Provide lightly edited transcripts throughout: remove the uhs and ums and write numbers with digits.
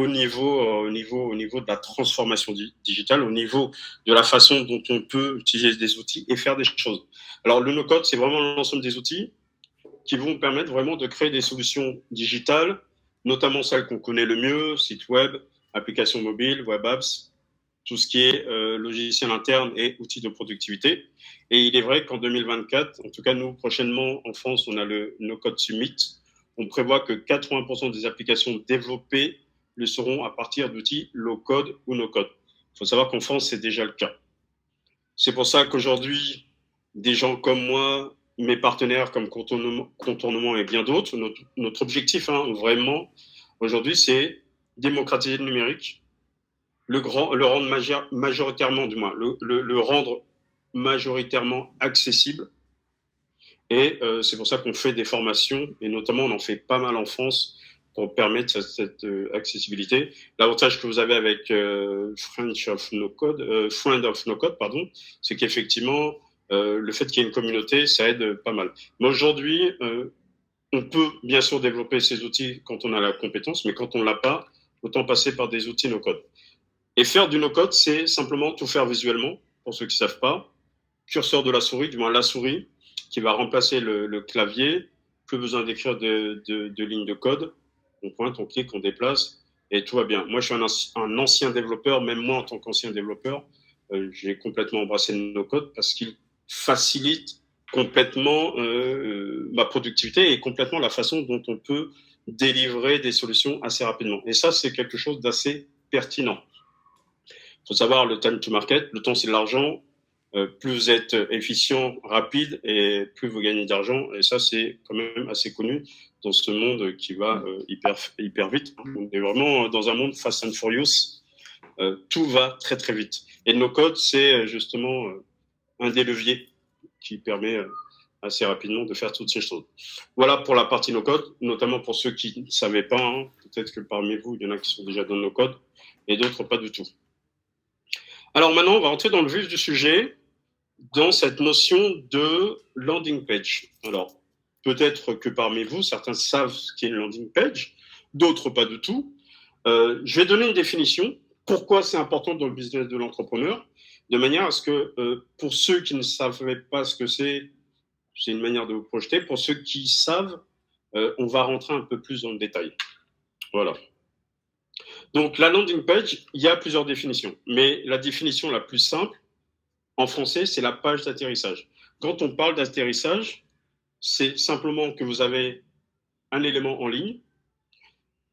au niveau de la transformation digitale, au niveau de la façon dont on peut utiliser des outils et faire des choses. Alors, le no-code, c'est vraiment l'ensemble des outils qui vont permettre vraiment de créer des solutions digitales, notamment celles qu'on connaît le mieux, sites web, applications mobiles, web apps, tout ce qui est logiciel interne et outils de productivité. Et il est vrai qu'en 2024, en tout cas nous prochainement en France, on a le No Code Summit. On prévoit que 80% des applications développées le seront à partir d'outils low code ou no code. Il faut savoir qu'en France, c'est déjà le cas. C'est pour ça qu'aujourd'hui, des gens comme moi, mes partenaires comme Contournement et bien d'autres, notre objectif, vraiment, aujourd'hui, c'est démocratiser le numérique, le rendre majoritairement, du moins, le rendre majoritairement accessible. Et c'est pour ça qu'on fait des formations, et notamment on en fait pas mal en France pour permettre cette accessibilité. L'avantage que vous avez avec Friend of No Code, pardon, c'est qu'effectivement, le fait qu'il y ait une communauté, ça aide pas mal. Mais aujourd'hui, on peut bien sûr développer ces outils quand on a la compétence, mais quand on ne l'a pas, autant passer par des outils no-code. Et faire du no-code, c'est simplement tout faire visuellement, pour ceux qui ne savent pas. Curseur de la souris, du moins la souris, qui va remplacer le clavier. Plus besoin d'écrire de lignes de code. On pointe, on clique, on déplace, et tout va bien. Moi, je suis un ancien développeur, même moi, en tant qu'ancien développeur, j'ai complètement embrassé le no-code parce qu'il facilite complètement ma productivité et complètement la façon dont on peut délivrer des solutions assez rapidement. Et ça, c'est quelque chose d'assez pertinent. Il faut savoir le time to market, le temps c'est de l'argent, plus vous êtes efficient, rapide et plus vous gagnez d'argent. Et ça, c'est quand même assez connu dans ce monde qui va hyper vite. On est vraiment dans un monde fast and furious. Tout va très très vite. Et no code, c'est justement un des leviers qui permet assez rapidement de faire toutes ces choses. Voilà pour la partie no code, notamment pour ceux qui ne savaient pas. Peut-être que parmi vous, il y en a qui sont déjà dans no code et d'autres pas du tout. Alors maintenant, on va entrer dans le vif du sujet, dans cette notion de landing page. Alors, peut-être que parmi vous, certains savent ce qu'est une landing page, d'autres pas du tout. Je vais donner une définition, pourquoi c'est important dans le business de l'entrepreneur, de manière à ce que, pour ceux qui ne savaient pas ce que c'est une manière de vous projeter. Pour ceux qui savent, on va rentrer un peu plus dans le détail. Voilà. Donc, la landing page, il y a plusieurs définitions, mais la définition la plus simple, en français, c'est la page d'atterrissage. Quand on parle d'atterrissage, c'est simplement que vous avez un élément en ligne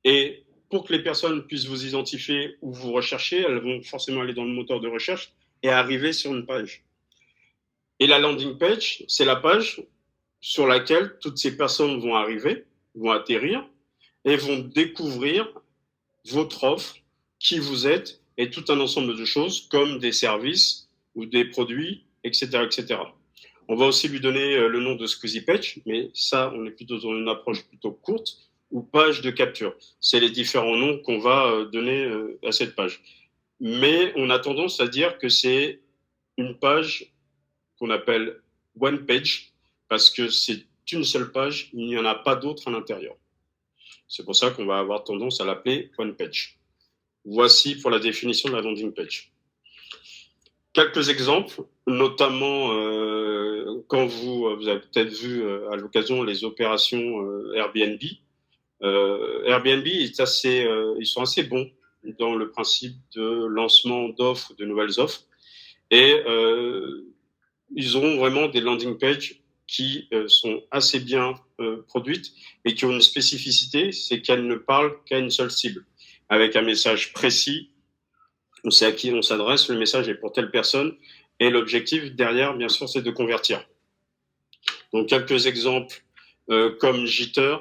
et pour que les personnes puissent vous identifier ou vous rechercher, elles vont forcément aller dans le moteur de recherche et arriver sur une page. Et la landing page, c'est la page sur laquelle toutes ces personnes vont arriver, vont atterrir et vont découvrir votre offre, qui vous êtes et tout un ensemble de choses comme des services ou des produits, etc., etc. On va aussi lui donner le nom de Squeezie Page, mais ça, on est plutôt dans une approche plutôt courte, ou page de capture. C'est les différents noms qu'on va donner à cette page. Mais on a tendance à dire que c'est une page qu'on appelle one page, parce que c'est une seule page, il n'y en a pas d'autres à l'intérieur. C'est pour ça qu'on va avoir tendance à l'appeler one page. Voici pour la définition de la landing page. Quelques exemples, notamment quand vous avez peut-être vu à l'occasion les opérations Airbnb. Airbnb, ils sont assez bons dans le principe de lancement d'offres, de nouvelles offres. Et ils auront vraiment des landing pages qui sont assez bien produites, mais qui ont une spécificité, c'est qu'elles ne parlent qu'à une seule cible, avec un message précis. On sait à qui on s'adresse, le message est pour telle personne, et l'objectif derrière, bien sûr, c'est de convertir. Donc, quelques exemples comme Jitter,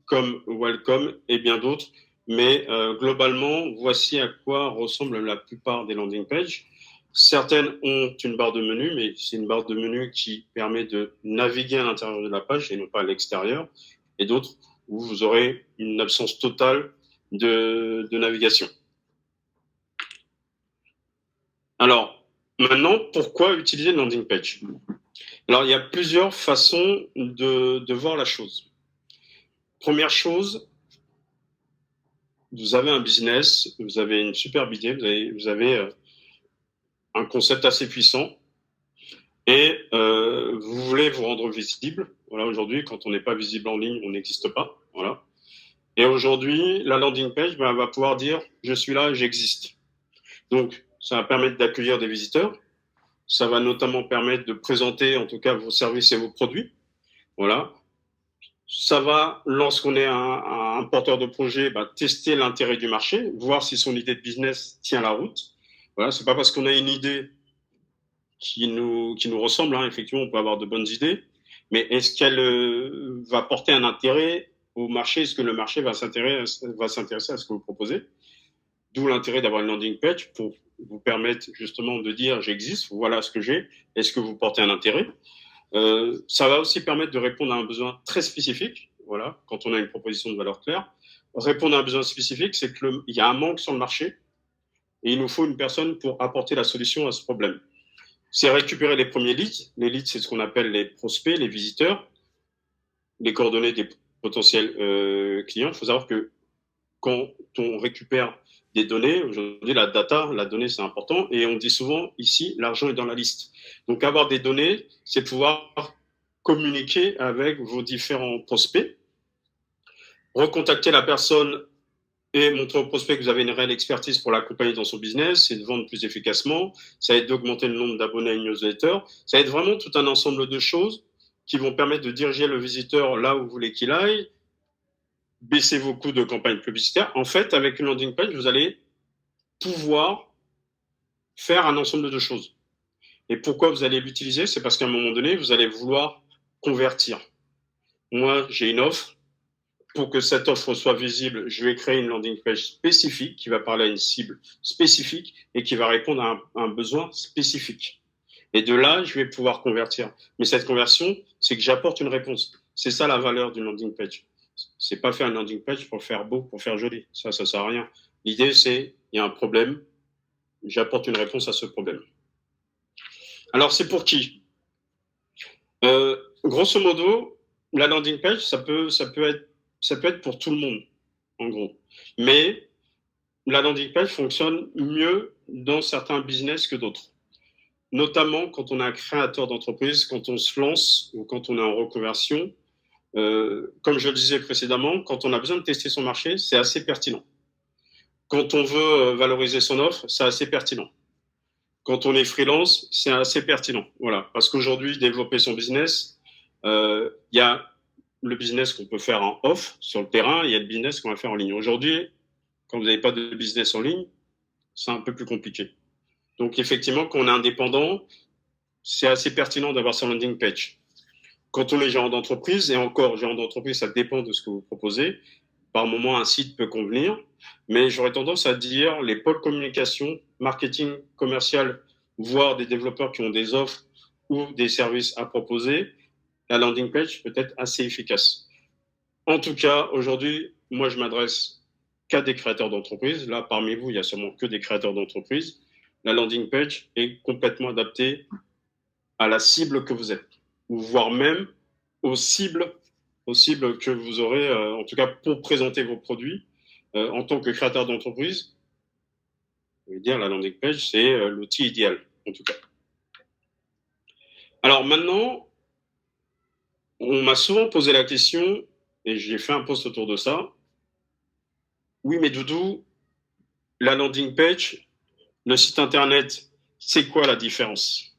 comme Welcome et bien d'autres, mais globalement, voici à quoi ressemblent la plupart des landing pages. Certaines ont une barre de menu, mais c'est une barre de menu qui permet de naviguer à l'intérieur de la page et non pas à l'extérieur, et d'autres où vous aurez une absence totale de navigation. Alors, maintenant, pourquoi utiliser une landing page? Alors, il y a plusieurs façons de voir la chose. Première chose, vous avez un business, vous avez une superbe idée, vous avez un concept assez puissant et vous voulez vous rendre visible. Voilà, aujourd'hui, quand on n'est pas visible en ligne, on n'existe pas. Voilà. Et aujourd'hui, la landing page va pouvoir dire je suis là, j'existe. Donc, ça va permettre d'accueillir des visiteurs. Ça va notamment permettre de présenter, en tout cas, vos services et vos produits. Voilà. Ça va, lorsqu'on est un porteur de projet, tester l'intérêt du marché, voir si son idée de business tient la route. Voilà, c'est pas parce qu'on a une idée qui nous ressemble, hein. Effectivement, on peut avoir de bonnes idées, mais est-ce qu'elle va porter un intérêt au marché? Est-ce que le marché va s'intéresser à ce que vous proposez? D'où l'intérêt d'avoir une landing page pour vous permettre justement de dire j'existe, voilà ce que j'ai, est-ce que vous portez un intérêt? Ça va aussi permettre de répondre à un besoin très spécifique. Voilà, quand on a une proposition de valeur claire. Répondre à un besoin spécifique, c'est qu'il y a un manque sur le marché et il nous faut une personne pour apporter la solution à ce problème. C'est récupérer les premiers leads. Les leads, c'est ce qu'on appelle les prospects, les visiteurs, les coordonnées des potentiels clients. Il faut savoir que quand on récupère des données, aujourd'hui la donnée c'est important, et on dit souvent ici l'argent est dans la liste. Donc avoir des données, c'est pouvoir communiquer avec vos différents prospects, recontacter la personne et montrer au prospect que vous avez une réelle expertise pour l'accompagner dans son business, c'est de vendre plus efficacement, ça va être d'augmenter le nombre d'abonnés à une newsletter, ça va être vraiment tout un ensemble de choses qui vont permettre de diriger le visiteur là où vous voulez qu'il aille, baisser vos coûts de campagne publicitaire. En fait, avec une landing page, vous allez pouvoir faire un ensemble de choses. Et pourquoi vous allez l'utiliser? C'est parce qu'à un moment donné, vous allez vouloir convertir. Moi, j'ai une offre. Pour que cette offre soit visible, je vais créer une landing page spécifique qui va parler à une cible spécifique et qui va répondre à un besoin spécifique. Et de là, je vais pouvoir convertir. Mais cette conversion, c'est que j'apporte une réponse. C'est ça la valeur d'une landing page. C'est pas faire une landing page pour faire beau, pour faire joli. Ça sert à rien. L'idée, c'est, il y a un problème, j'apporte une réponse à ce problème. Alors, c'est pour qui? Grosso modo, la landing page, ça peut être pour tout le monde, en gros. Mais la landing page fonctionne mieux dans certains business que d'autres. Notamment quand on est un créateur d'entreprise, quand on se lance ou quand on est en reconversion. Comme je le disais précédemment, quand on a besoin de tester son marché, c'est assez pertinent. Quand on veut valoriser son offre, c'est assez pertinent. Quand on est freelance, c'est assez pertinent. Voilà, parce qu'aujourd'hui, développer son business, il y a le business qu'on peut faire en off sur le terrain, il y a le business qu'on va faire en ligne. Aujourd'hui, quand vous n'avez pas de business en ligne, c'est un peu plus compliqué. Donc effectivement, quand on est indépendant, c'est assez pertinent d'avoir sa landing page. Quand on est gérant d'entreprise, et encore, gérant d'entreprise, ça dépend de ce que vous proposez. Par moment, un site peut convenir, mais j'aurais tendance à dire les pôles communication, marketing, commercial, voire des développeurs qui ont des offres ou des services à proposer, la landing page peut être assez efficace. En tout cas, aujourd'hui, moi, je m'adresse qu'à des créateurs d'entreprise. Là, parmi vous, il y a sûrement que des créateurs d'entreprise. La landing page est complètement adaptée à la cible que vous êtes, ou voire même aux cibles que vous aurez, en tout cas pour présenter vos produits. En tant que créateur d'entreprise, je veux dire, la landing page, c'est l'outil idéal, en tout cas. Alors maintenant, on m'a souvent posé la question, et j'ai fait un post autour de ça. Oui, mais Doudou, la landing page, le site internet, c'est quoi la différence?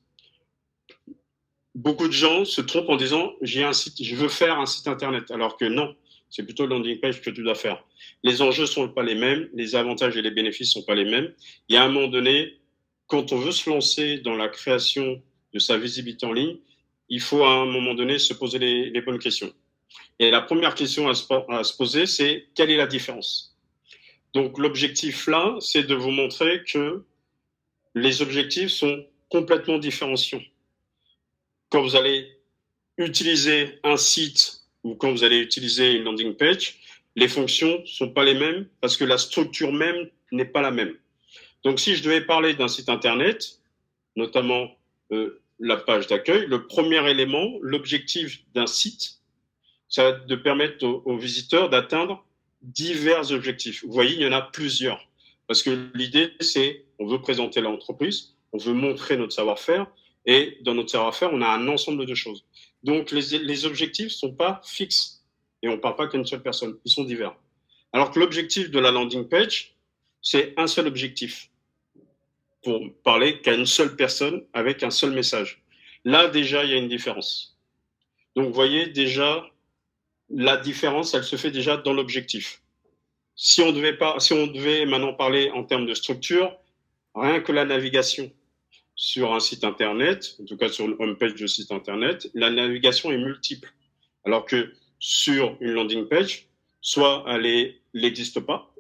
Beaucoup de gens se trompent en disant j'ai un site, je veux faire un site internet, alors que non, c'est plutôt la landing page que tu dois faire. Les enjeux ne sont pas les mêmes, les avantages et les bénéfices ne sont pas les mêmes. Il y a un moment donné, quand on veut se lancer dans la création de sa visibilité en ligne, il faut à un moment donné se poser les bonnes questions. Et la première question à se poser, c'est quelle est la différence? Donc l'objectif là, c'est de vous montrer que les objectifs sont complètement différenciants. Quand vous allez utiliser un site ou quand vous allez utiliser une landing page, les fonctions ne sont pas les mêmes parce que la structure même n'est pas la même. Donc, si je devais parler d'un site internet, notamment la page d'accueil, le premier élément, l'objectif d'un site, ça va être de permettre aux visiteurs d'atteindre divers objectifs. Vous voyez, il y en a plusieurs. Parce que l'idée, c'est, on veut présenter l'entreprise, on veut montrer notre savoir-faire, et dans notre savoir-faire, on a un ensemble de choses. Donc, les objectifs ne sont pas fixes, et on ne parle pas qu'à une seule personne, ils sont divers. Alors que l'objectif de la landing page, c'est un seul objectif, pour parler qu'à une seule personne avec un seul message. Là, déjà, il y a une différence. Donc, vous voyez, déjà, la différence, elle se fait déjà dans l'objectif. Si on devait maintenant parler en termes de structure, rien que la navigation sur un site internet, en tout cas sur une homepage de site internet, la navigation est multiple. Alors que sur une landing page, soit elle n'existe pas,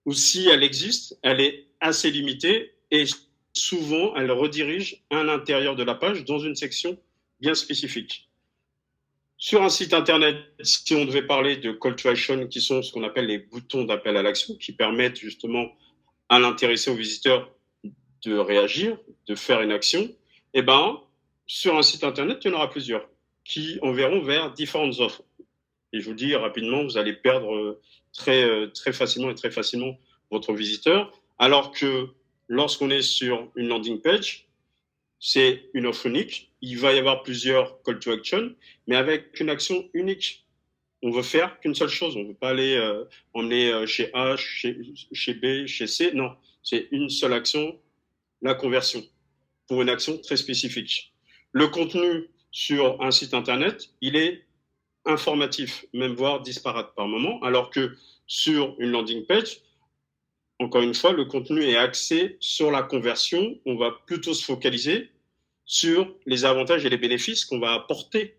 ou si elle existe, elle est assez limitée et souvent elle redirige à l'intérieur de la page dans une section bien spécifique. Sur un site internet, si on devait parler de call to action, qui sont ce qu'on appelle les boutons d'appel à l'action, qui permettent justement à l'intéressé, au visiteur, de réagir, de faire une action, eh ben, sur un site internet, il y en aura plusieurs qui enverront vers différentes offres. Et je vous dis rapidement, vous allez perdre très facilement votre visiteur, alors que lorsqu'on est sur une landing page, c'est une offre unique. Il va y avoir plusieurs call to action, mais avec une action unique. On veut faire qu'une seule chose. On ne veut pas aller emmener chez A, chez B, chez C. Non, c'est une seule action, la conversion, pour une action très spécifique. Le contenu sur un site internet, il est informatif, même voire disparate par moment, alors que sur une landing page, encore une fois, le contenu est axé sur la conversion. On va plutôt se focaliser sur les avantages et les bénéfices qu'on va apporter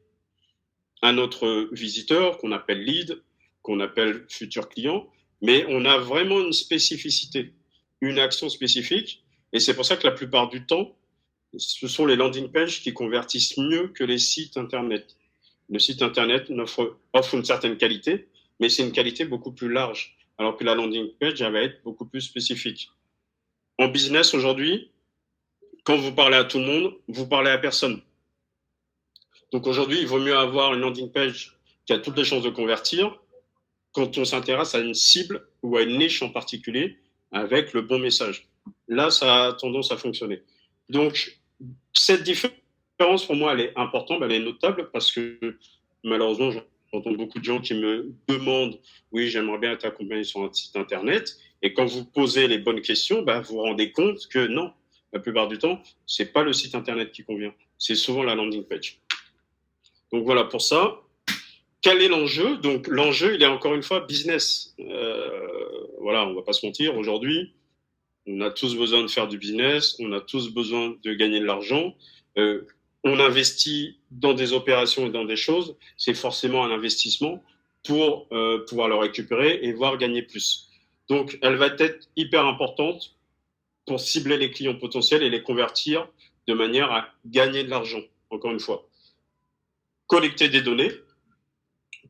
à notre visiteur, qu'on appelle lead, qu'on appelle futur client. Mais on a vraiment une spécificité, une action spécifique. Et c'est pour ça que la plupart du temps, ce sont les landing pages qui convertissent mieux que les sites Internet. Le site Internet offre une certaine qualité, mais c'est une qualité beaucoup plus large, alors que la landing page, elle va être beaucoup plus spécifique. En business, aujourd'hui, quand vous parlez à tout le monde, vous parlez à personne. Donc aujourd'hui, il vaut mieux avoir une landing page qui a toutes les chances de convertir quand on s'intéresse à une cible ou à une niche en particulier avec le bon message. Là, ça a tendance à fonctionner. Donc, cette différence, pour moi, elle est importante, elle est notable parce que malheureusement, j'entends beaucoup de gens qui me demandent « Oui, j'aimerais bien être accompagné sur un site Internet. » Et quand vous posez les bonnes questions, vous vous rendez compte que non, la plupart du temps, ce n'est pas le site Internet qui convient. C'est souvent la landing page. Donc voilà pour ça. Quel est l'enjeu? Donc l'enjeu, il est encore une fois business. Voilà, on ne va pas se mentir. Aujourd'hui, on a tous besoin de faire du business, on a tous besoin de gagner de l'argent. On investit dans des opérations et dans des choses, c'est forcément un investissement pour pouvoir le récupérer et voir gagner plus. Donc, elle va être hyper importante pour cibler les clients potentiels et les convertir de manière à gagner de l'argent, encore une fois. Collecter des données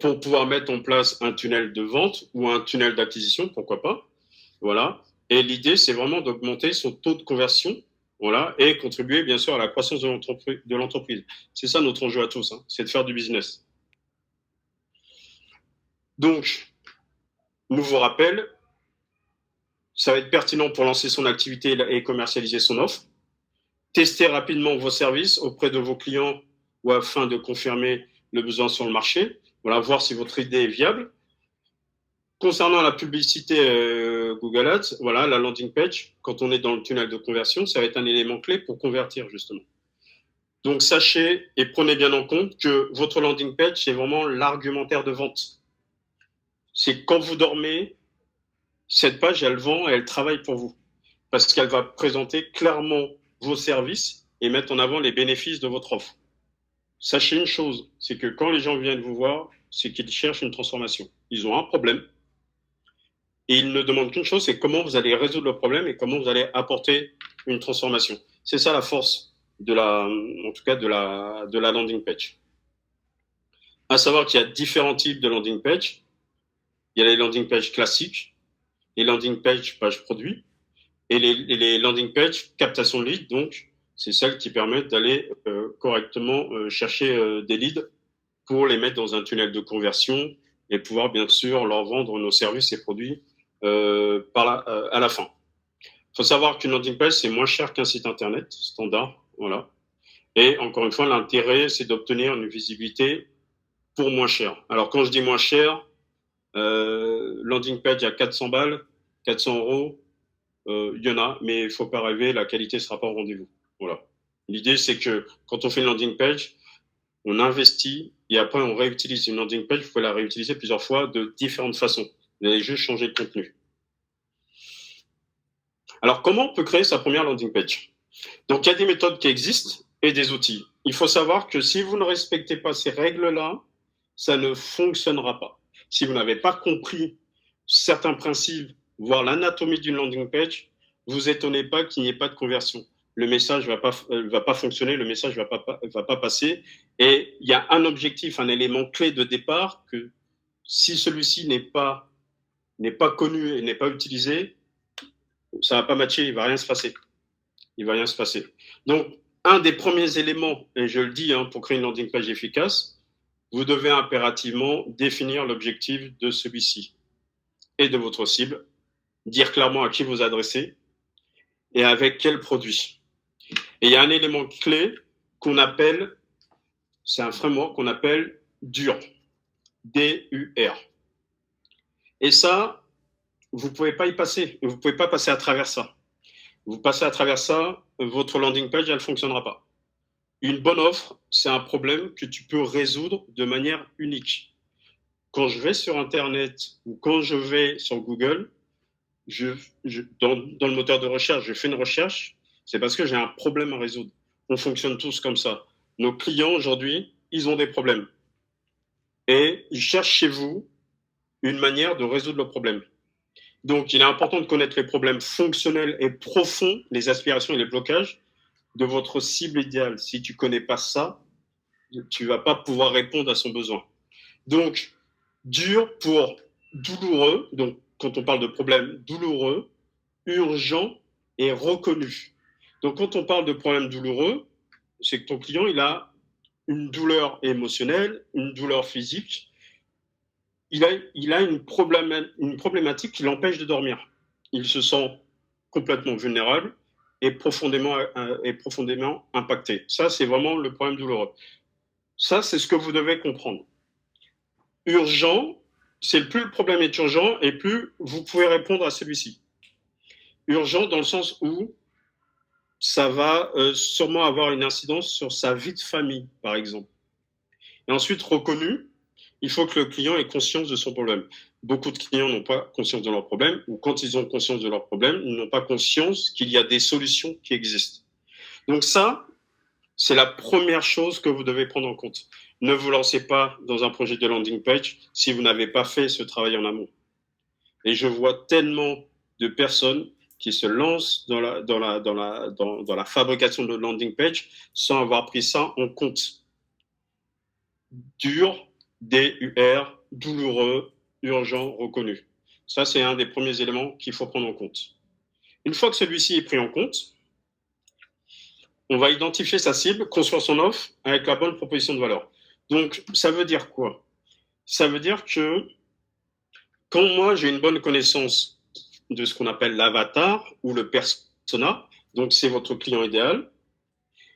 pour pouvoir mettre en place un tunnel de vente ou un tunnel d'acquisition, pourquoi pas. Voilà. Et l'idée, c'est vraiment d'augmenter son taux de conversion, voilà, et contribuer bien sûr à la croissance de l'entreprise. C'est ça notre enjeu à tous, hein, c'est de faire du business. Donc, nouveau rappel, ça va être pertinent pour lancer son activité et commercialiser son offre. Tester rapidement vos services auprès de vos clients ou afin de confirmer le besoin sur le marché. Voilà, voir si votre idée est viable. Concernant la publicité Google Ads, voilà, la landing page, quand on est dans le tunnel de conversion, ça va être un élément clé pour convertir, justement. Donc, sachez et prenez bien en compte que votre landing page, c'est vraiment l'argumentaire de vente. C'est quand vous dormez, cette page, elle vend et elle travaille pour vous. Parce qu'elle va présenter clairement vos services et mettre en avant les bénéfices de votre offre. Sachez une chose, c'est que quand les gens viennent vous voir, c'est qu'ils cherchent une transformation. Ils ont un problème. Et ils ne demandent qu'une chose, c'est comment vous allez résoudre le problème et comment vous allez apporter une transformation. C'est ça la force de la landing page. À savoir qu'il y a différents types de landing page. Il y a les landing pages classiques, les landing pages produit, et les landing pages captation de leads. Donc, c'est celles qui permettent d'aller correctement chercher des leads pour les mettre dans un tunnel de conversion et pouvoir bien sûr leur vendre nos services et produits à la fin. Il faut savoir qu'une landing page, c'est moins cher qu'un site internet standard. Voilà. Et encore une fois, l'intérêt, c'est d'obtenir une visibilité pour moins cher. Alors, quand je dis moins cher, landing page à 400 balles, 400 euros, il y en a, mais il faut pas rêver, la qualité ne sera pas au rendez-vous. Voilà. L'idée, c'est que quand on fait une landing page, on investit et après on réutilise une landing page. Vous pouvez la réutiliser plusieurs fois de différentes façons. Vous allez juste changer de contenu. Alors, comment on peut créer sa première landing page? Donc, il y a des méthodes qui existent et des outils. Il faut savoir que si vous ne respectez pas ces règles-là, ça ne fonctionnera pas. Si vous n'avez pas compris certains principes, voire l'anatomie d'une landing page, vous étonnez pas qu'il n'y ait pas de conversion. Le message va pas fonctionner, le message va pas passer. Et il y a un objectif, un élément clé de départ que si celui-ci n'est pas connu et n'est pas utilisé, ça va pas matcher, il va rien se passer. Il va rien se passer. Donc, un des premiers éléments, et je le dis, pour créer une landing page efficace, vous devez impérativement définir l'objectif de celui-ci et de votre cible, dire clairement à qui vous adressez et avec quel produit. Et il y a un élément clé qu'on appelle, c'est un framework qu'on appelle DUR, D-U-R. Et ça, vous ne pouvez pas y passer, vous ne pouvez pas passer à travers ça. Vous passez à travers ça, votre landing page, elle ne fonctionnera pas. Une bonne offre, c'est un problème que tu peux résoudre de manière unique. Quand je vais sur Internet ou quand je vais sur Google, dans le moteur de recherche, je fais une recherche, c'est parce que j'ai un problème à résoudre. On fonctionne tous comme ça. Nos clients, aujourd'hui, ils ont des problèmes. Et ils cherchent chez vous une manière de résoudre le problème. Donc, il est important de connaître les problèmes fonctionnels et profonds, les aspirations et les blocages de votre cible idéale. Si tu ne connais pas ça, tu ne vas pas pouvoir répondre à son besoin. Donc, dur pour douloureux, donc quand on parle de problème douloureux, urgent et reconnu. Donc, quand on parle de problème douloureux, c'est que ton client, il a une douleur émotionnelle, une douleur physique, il a une problématique qui l'empêche de dormir. Il se sent complètement vulnérable et profondément impacté. Ça, c'est vraiment le problème douloureux. Ça, c'est ce que vous devez comprendre. Urgent, c'est plus le problème est urgent et plus vous pouvez répondre à celui-ci. Urgent dans le sens où ça va sûrement avoir une incidence sur sa vie de famille, par exemple. Et ensuite, reconnu, il faut que le client ait conscience de son problème. Beaucoup de clients n'ont pas conscience de leur problème, ou quand ils ont conscience de leur problème, ils n'ont pas conscience qu'il y a des solutions qui existent. Donc ça, c'est la première chose que vous devez prendre en compte. Ne vous lancez pas dans un projet de landing page si vous n'avez pas fait ce travail en amont. Et je vois tellement de personnes qui se lancent dans la fabrication de landing page sans avoir pris ça en compte. Dur, D-U-R, douloureux, urgent, reconnu. Ça, c'est un des premiers éléments qu'il faut prendre en compte. Une fois que celui-ci est pris en compte, on va identifier sa cible, construire son offre avec la bonne proposition de valeur. Donc, ça veut dire quoi? Ça veut dire que quand moi, j'ai une bonne connaissance de ce qu'on appelle l'avatar ou le persona, donc c'est votre client idéal,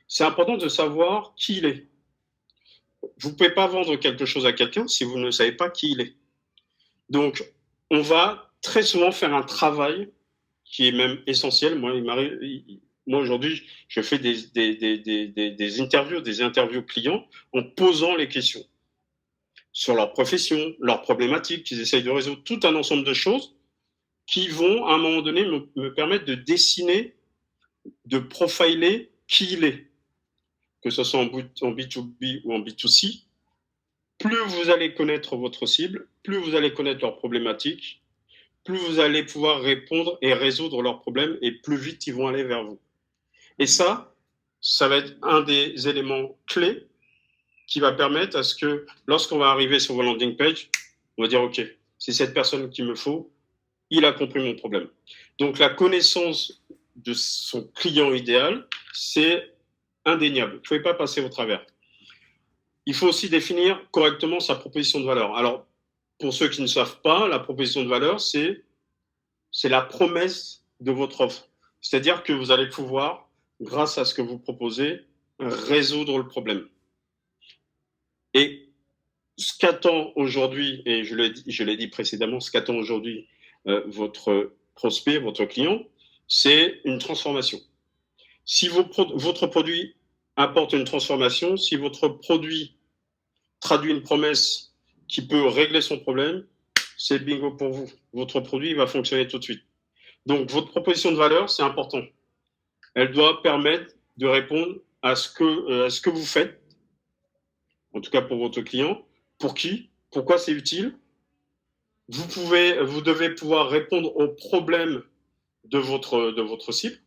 c'est important de savoir qui il est. Vous ne pouvez pas vendre quelque chose à quelqu'un si vous ne savez pas qui il est. Donc, on va très souvent faire un travail qui est même essentiel. Moi, aujourd'hui, je fais des interviews clients en posant les questions sur leur profession, leurs problématiques, qu'ils essayent de résoudre, tout un ensemble de choses qui vont, à un moment donné, me permettre de dessiner, de profiler qui il est. Que ce soit en B2B ou en B2C, plus vous allez connaître votre cible, plus vous allez connaître leurs problématiques, plus vous allez pouvoir répondre et résoudre leurs problèmes et plus vite ils vont aller vers vous. Et ça va être un des éléments clés qui va permettre à ce que lorsqu'on va arriver sur vos landing page, on va dire ok, c'est cette personne qu'il me faut, il a compris mon problème. Donc la connaissance de son client idéal, c'est indéniable. Vous ne pouvez pas passer au travers. Il faut aussi définir correctement sa proposition de valeur. Alors, pour ceux qui ne savent pas, la proposition de valeur, c'est la promesse de votre offre. C'est-à-dire que vous allez pouvoir, grâce à ce que vous proposez, résoudre le problème. Et ce qu'attend aujourd'hui, et je l'ai dit précédemment, ce qu'attend aujourd'hui votre prospect, votre client, c'est une transformation. Si votre produit apporte une transformation, si votre produit traduit une promesse qui peut régler son problème, c'est bingo pour vous. Votre produit va fonctionner tout de suite. Donc, votre proposition de valeur, c'est important. Elle doit permettre de répondre à ce que vous faites, en tout cas pour votre client. Pour qui? Pourquoi c'est utile? Vous devez pouvoir répondre aux problèmes de votre cible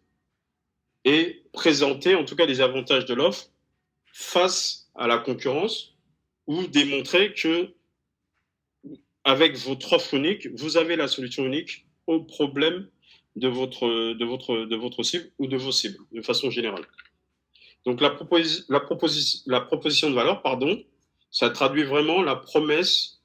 et présenter en tout cas les avantages de l'offre face à la concurrence ou démontrer que avec votre offre unique, vous avez la solution unique aux problèmes de votre cible ou de vos cibles, de façon générale. Donc la proposition de valeur, ça traduit vraiment la promesse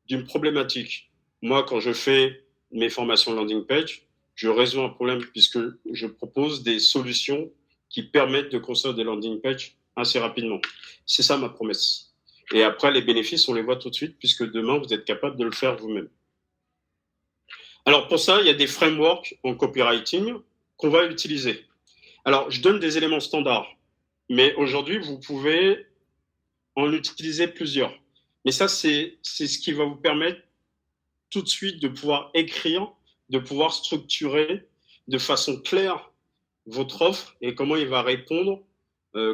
d'une problématique. Moi, quand je fais mes formations landing page, je résous un problème puisque je propose des solutions qui permettent de construire des landing pages assez rapidement. C'est ça ma promesse. Et après, les bénéfices, on les voit tout de suite puisque demain, vous êtes capable de le faire vous-même. Alors pour ça, il y a des frameworks en copywriting qu'on va utiliser. Alors, je donne des éléments standards, mais aujourd'hui, vous pouvez en utiliser plusieurs. Mais ça, c'est ce qui va vous permettre tout de suite de pouvoir écrire, de pouvoir structurer de façon claire votre offre et comment il va répondre,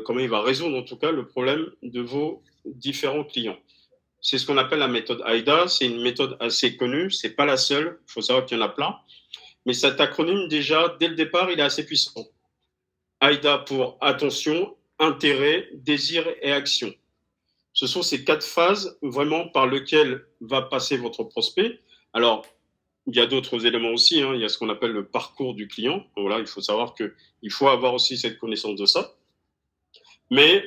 comment il va résoudre en tout cas le problème de vos différents clients. C'est ce qu'on appelle la méthode AIDA. C'est une méthode assez connue. C'est pas la seule. Il faut savoir qu'il y en a plein. Mais cet acronyme, déjà, dès le départ, il est assez puissant. AIDA pour attention, intérêt, désir et action. Ce sont ces 4 phases vraiment par lesquelles va passer votre prospect. Alors, il y a d'autres éléments aussi. Il y a ce qu'on appelle le parcours du client. Voilà, il faut savoir qu'il faut avoir aussi cette connaissance de ça. Mais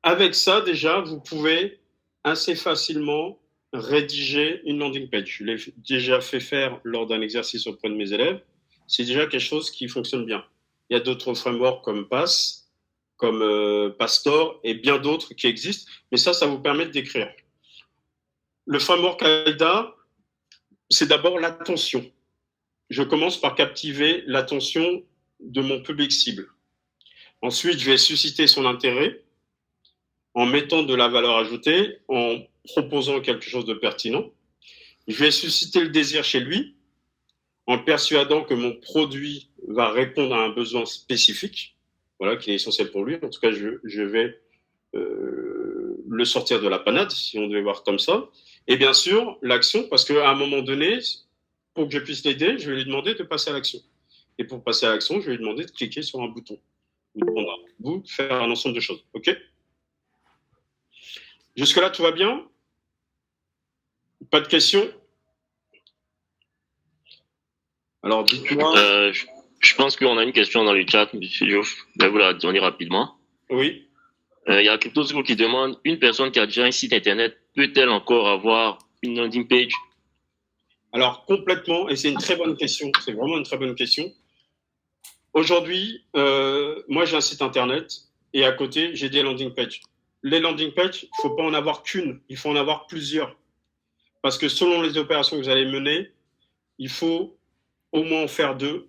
avec ça, déjà, vous pouvez assez facilement rédiger une landing page. Je l'ai déjà fait faire lors d'un exercice auprès de mes élèves. C'est déjà quelque chose qui fonctionne bien. Il y a d'autres frameworks comme Pass, comme Pastor et bien d'autres qui existent. Mais ça vous permet d'écrire. Le framework AIDA, c'est d'abord l'attention. Je commence par captiver l'attention de mon public cible. Ensuite, je vais susciter son intérêt en mettant de la valeur ajoutée, en proposant quelque chose de pertinent. Je vais susciter le désir chez lui en persuadant que mon produit va répondre à un besoin spécifique, voilà, qui est essentiel pour lui. En tout cas, je vais le sortir de la panade, si on devait voir comme ça. Et bien sûr, l'action, parce qu'à un moment donné, pour que je puisse l'aider, je vais lui demander de passer à l'action. Et pour passer à l'action, je vais lui demander de cliquer sur un bouton. Ou de prendre un bout, de faire un ensemble de choses. OK? Jusque-là, tout va bien? Pas de questions? Alors, dites-moi. Je pense qu'on a une question dans le chat, M. Diouf. Je vais vous la donner rapidement. Oui. Il y a Crypto qui demande, une personne qui a déjà un site internet, peut-elle encore avoir une landing page? Alors, complètement, et c'est une très bonne question. C'est vraiment une très bonne question. Aujourd'hui, moi, j'ai un site internet et à côté, j'ai des landing pages. Les landing pages, il ne faut pas en avoir qu'une, il faut en avoir plusieurs. Parce que selon les opérations que vous allez mener, il faut au moins en faire 2.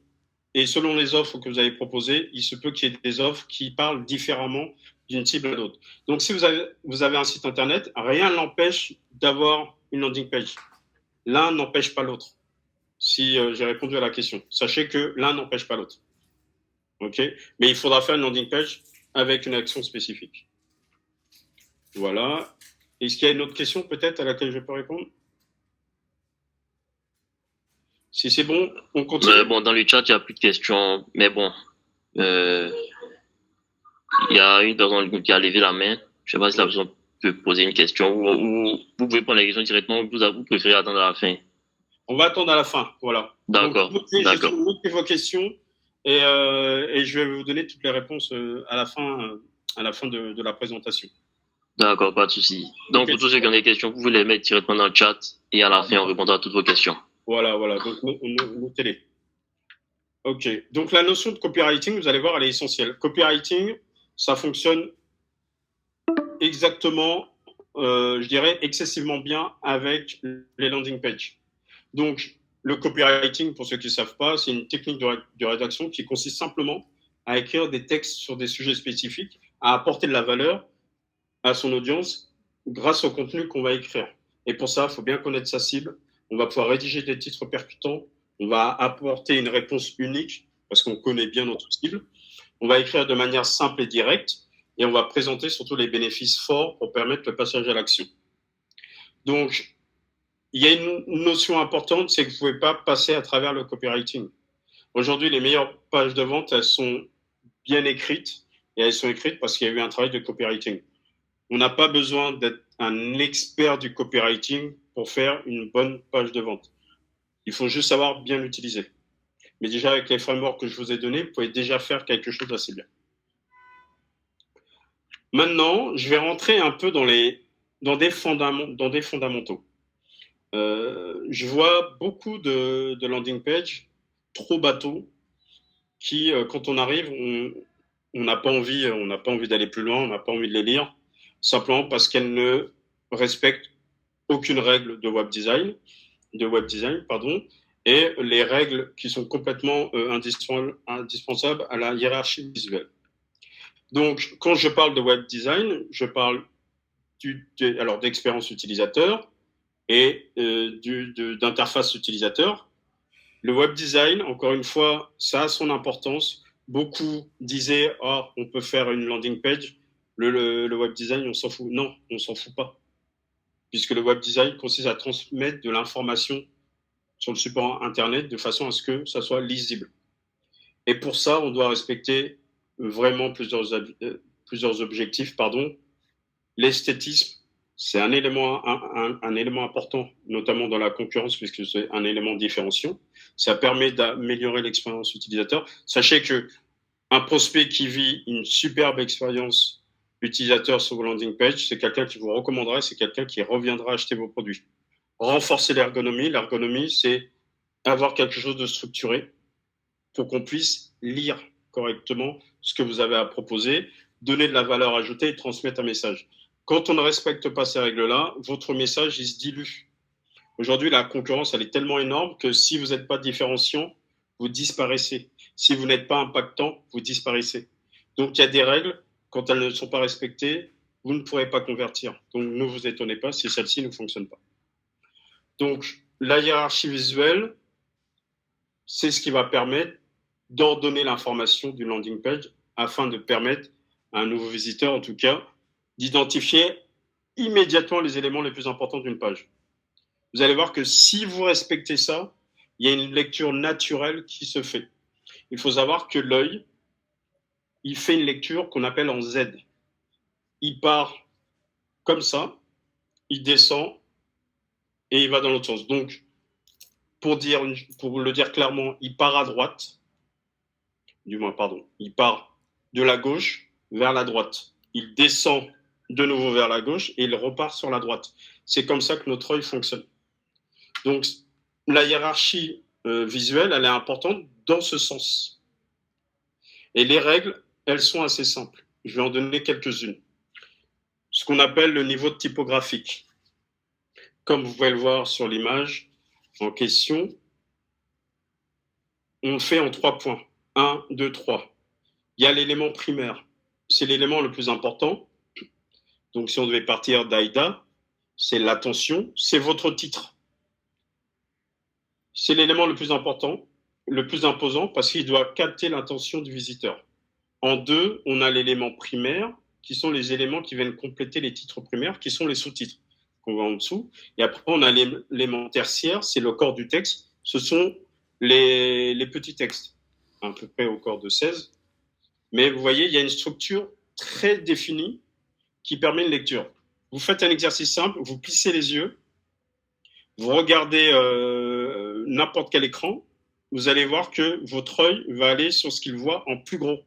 Et selon les offres que vous allez proposer, il se peut qu'il y ait des offres qui parlent différemment d'une cible à l'autre. Donc, si vous avez un site internet, rien n'empêche d'avoir une landing page. L'un n'empêche pas l'autre. Si j'ai répondu à la question. Sachez que l'un n'empêche pas l'autre. OK? Mais il faudra faire une landing page avec une action spécifique. Voilà. Est-ce qu'il y a une autre question peut-être à laquelle je peux répondre? Si c'est bon, on continue. Bon, dans le chat, il n'y a plus de questions. Mais bon, il y a une personne qui a levé la main. Je ne sais pas si la personne peut poser une question ou vous pouvez prendre la question directement ou vous préférez attendre à la fin. On va attendre à la fin, voilà. D'accord. D'accord. Notez vos questions et je vais vous donner toutes les réponses à la fin de la présentation. D'accord, pas de souci. Donc, Ok. pour tous ceux qui ont des questions, vous pouvez les mettre directement dans le chat et à la fin, on répondra à toutes vos questions. Voilà. Donc, notez-les. Ok. Donc, la notion de copywriting, vous allez voir, elle est essentielle. Copywriting, ça fonctionne exactement, je dirais, excessivement bien avec les landing pages. Donc, le copywriting, pour ceux qui ne savent pas, c'est une technique de rédaction qui consiste simplement à écrire des textes sur des sujets spécifiques, à apporter de la valeur à son audience grâce au contenu qu'on va écrire. Et pour ça, il faut bien connaître sa cible. On va pouvoir rédiger des titres percutants. On va apporter une réponse unique parce qu'on connaît bien notre cible. On va écrire de manière simple et directe et on va présenter surtout les bénéfices forts pour permettre le passage à l'action. Donc, il y a une notion importante, c'est que vous ne pouvez pas passer à travers le copywriting. Aujourd'hui, les meilleures pages de vente, elles sont bien écrites et elles sont écrites parce qu'il y a eu un travail de copywriting. On n'a pas besoin d'être un expert du copywriting pour faire une bonne page de vente. Il faut juste savoir bien l'utiliser. Mais déjà, avec les frameworks que je vous ai donnés, vous pouvez déjà faire quelque chose d'assez bien. Maintenant, je vais rentrer un peu dans des fondamentaux. Je vois beaucoup de landing pages trop bateaux qui, quand on arrive, on n'a pas envie d'aller plus loin, on n'a pas envie de les lire, simplement parce qu'elles ne respectent aucune règle de web design, pardon, et les règles qui sont complètement indispensables à la hiérarchie visuelle. Donc, quand je parle de web design, je parle d'expérience utilisateur et d'interface utilisateur. Le web design, encore une fois, ça a son importance. Beaucoup disaient, on peut faire une landing page. Le web design, on s'en fout. Non, on s'en fout pas. Puisque le web design consiste à transmettre de l'information sur le support Internet de façon à ce que ça soit lisible. Et pour ça, on doit respecter vraiment plusieurs objectifs. L'esthétisme, c'est un élément important, notamment dans la concurrence, puisque c'est un élément différenciant. Ça permet d'améliorer l'expérience utilisateur. Sachez qu'un prospect qui vit une superbe expérience utilisateur sur vos landing pages, c'est quelqu'un qui vous recommandera, c'est quelqu'un qui reviendra acheter vos produits. Renforcer l'ergonomie. L'ergonomie, c'est avoir quelque chose de structuré pour qu'on puisse lire correctement ce que vous avez à proposer, donner de la valeur ajoutée et transmettre un message. Quand on ne respecte pas ces règles-là, votre message, il se dilue. Aujourd'hui, la concurrence, elle est tellement énorme que si vous n'êtes pas différenciant, vous disparaissez. Si vous n'êtes pas impactant, vous disparaissez. Donc, il y a des règles. Quand elles ne sont pas respectées, vous ne pourrez pas convertir. Donc, ne vous étonnez pas si celle-ci ne fonctionne pas. Donc, la hiérarchie visuelle, c'est ce qui va permettre d'ordonner l'information du landing page afin de permettre à un nouveau visiteur, en tout cas, d'identifier immédiatement les éléments les plus importants d'une page. Vous allez voir que si vous respectez ça, il y a une lecture naturelle qui se fait. Il faut savoir que l'œil, il fait une lecture qu'on appelle en Z. Il part comme ça, il descend et il va dans l'autre sens. Donc, pour le dire clairement, il part à droite, il part de la gauche vers la droite. Il descend de nouveau vers la gauche et il repart sur la droite. C'est comme ça que notre œil fonctionne. Donc, la hiérarchie visuelle, elle est importante dans ce sens. Et les règles, elles sont assez simples. Je vais en donner quelques-unes. Ce qu'on appelle le niveau typographique. Comme vous pouvez le voir sur l'image en question, on le fait en 3 points. 1, 2, 3. Il y a l'élément primaire. C'est l'élément le plus important. Donc, si on devait partir d'AIDA, c'est l'attention, c'est votre titre. C'est l'élément le plus important, le plus imposant, parce qu'il doit capter l'attention du visiteur. En 2, on a l'élément primaire, qui sont les éléments qui viennent compléter les titres primaires, qui sont les sous-titres qu'on voit en dessous. Et après, on a l'élément tertiaire, c'est le corps du texte. Ce sont les petits textes, à peu près au corps de 16. Mais vous voyez, il y a une structure très définie qui permet une lecture. Vous faites un exercice simple, vous plissez les yeux, vous regardez n'importe quel écran, vous allez voir que votre œil va aller sur ce qu'il voit en plus gros.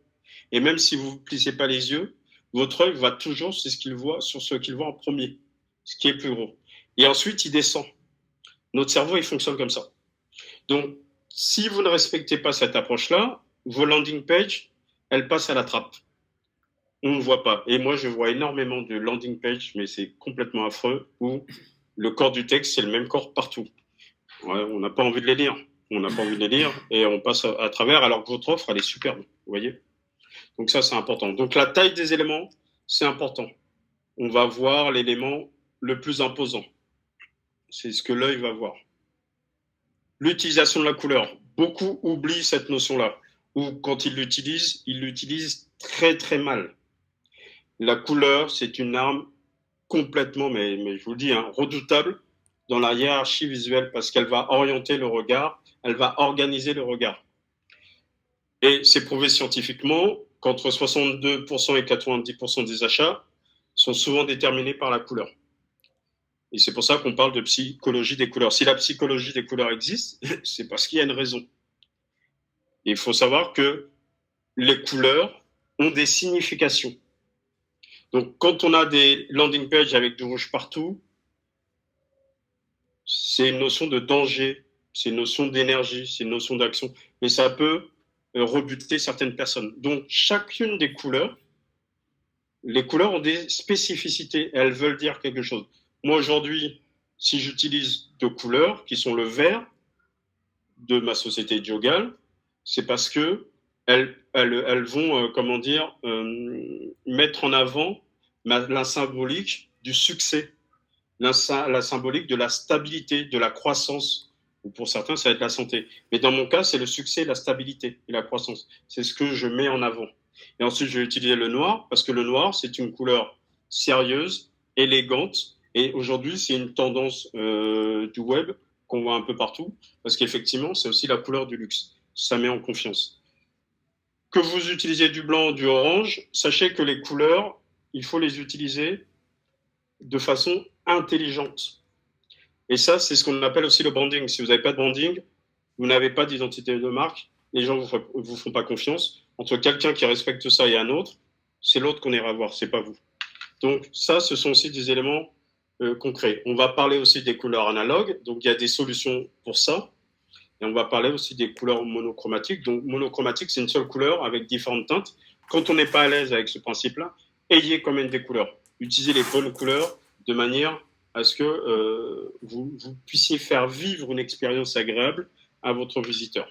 Et même si vous ne plissez pas les yeux, votre œil va toujours sur ce qu'il voit en premier, ce qui est plus gros. Et ensuite, il descend. Notre cerveau, il fonctionne comme ça. Donc, si vous ne respectez pas cette approche-là, vos landing pages, elles passent à la trappe. On ne voit pas. Et moi, je vois énormément de landing pages, mais c'est complètement affreux, où le corps du texte, c'est le même corps partout. Ouais, on n'a pas envie de les lire. On n'a pas envie de les lire et on passe à travers alors que votre offre, elle est superbe. Vous voyez ? Donc ça, c'est important. Donc la taille des éléments, c'est important. On va voir l'élément le plus imposant. C'est ce que l'œil va voir. L'utilisation de la couleur. Beaucoup oublient cette notion-là. Ou quand ils l'utilisent très très mal. La couleur, c'est une arme complètement, mais je vous le dis, redoutable dans la hiérarchie visuelle parce qu'elle va orienter le regard, elle va organiser le regard. Et c'est prouvé scientifiquement qu'entre 62% et 90% des achats sont souvent déterminés par la couleur. Et c'est pour ça qu'on parle de psychologie des couleurs. Si la psychologie des couleurs existe, c'est parce qu'il y a une raison. Et il faut savoir que les couleurs ont des significations. Donc, quand on a des landing pages avec du rouge partout, c'est une notion de danger, c'est une notion d'énergie, c'est une notion d'action. Mais ça peut rebuter certaines personnes. Donc, chacune des couleurs, les couleurs ont des spécificités. Elles veulent dire quelque chose. Moi, aujourd'hui, si j'utilise deux couleurs qui sont le vert de ma société Diogal, c'est parce que elles vont, mettre en avant la symbolique du succès, la symbolique de la stabilité, de la croissance, ou pour certains, ça va être la santé. Mais dans mon cas, c'est le succès, la stabilité et la croissance. C'est ce que je mets en avant. Et ensuite, je vais utiliser le noir, parce que le noir, c'est une couleur sérieuse, élégante, et aujourd'hui, c'est une tendance du web qu'on voit un peu partout, parce qu'effectivement, c'est aussi la couleur du luxe. Ça met en confiance. Que vous utilisez du blanc ou du orange, sachez que les couleurs, il faut les utiliser de façon intelligente. Et ça, c'est ce qu'on appelle aussi le branding. Si vous n'avez pas de branding, vous n'avez pas d'identité de marque, les gens ne vous font pas confiance. Entre quelqu'un qui respecte ça et un autre, c'est l'autre qu'on ira voir, c'est pas vous. Donc ça, ce sont aussi des éléments concrets. On va parler aussi des couleurs analogues, donc il y a des solutions pour ça. Et on va parler aussi des couleurs monochromatiques. Donc monochromatique, c'est une seule couleur avec différentes teintes. Quand on n'est pas à l'aise avec ce principe-là, ayez quand même des couleurs. Utilisez les bonnes couleurs de manière à ce que vous puissiez faire vivre une expérience agréable à votre visiteur.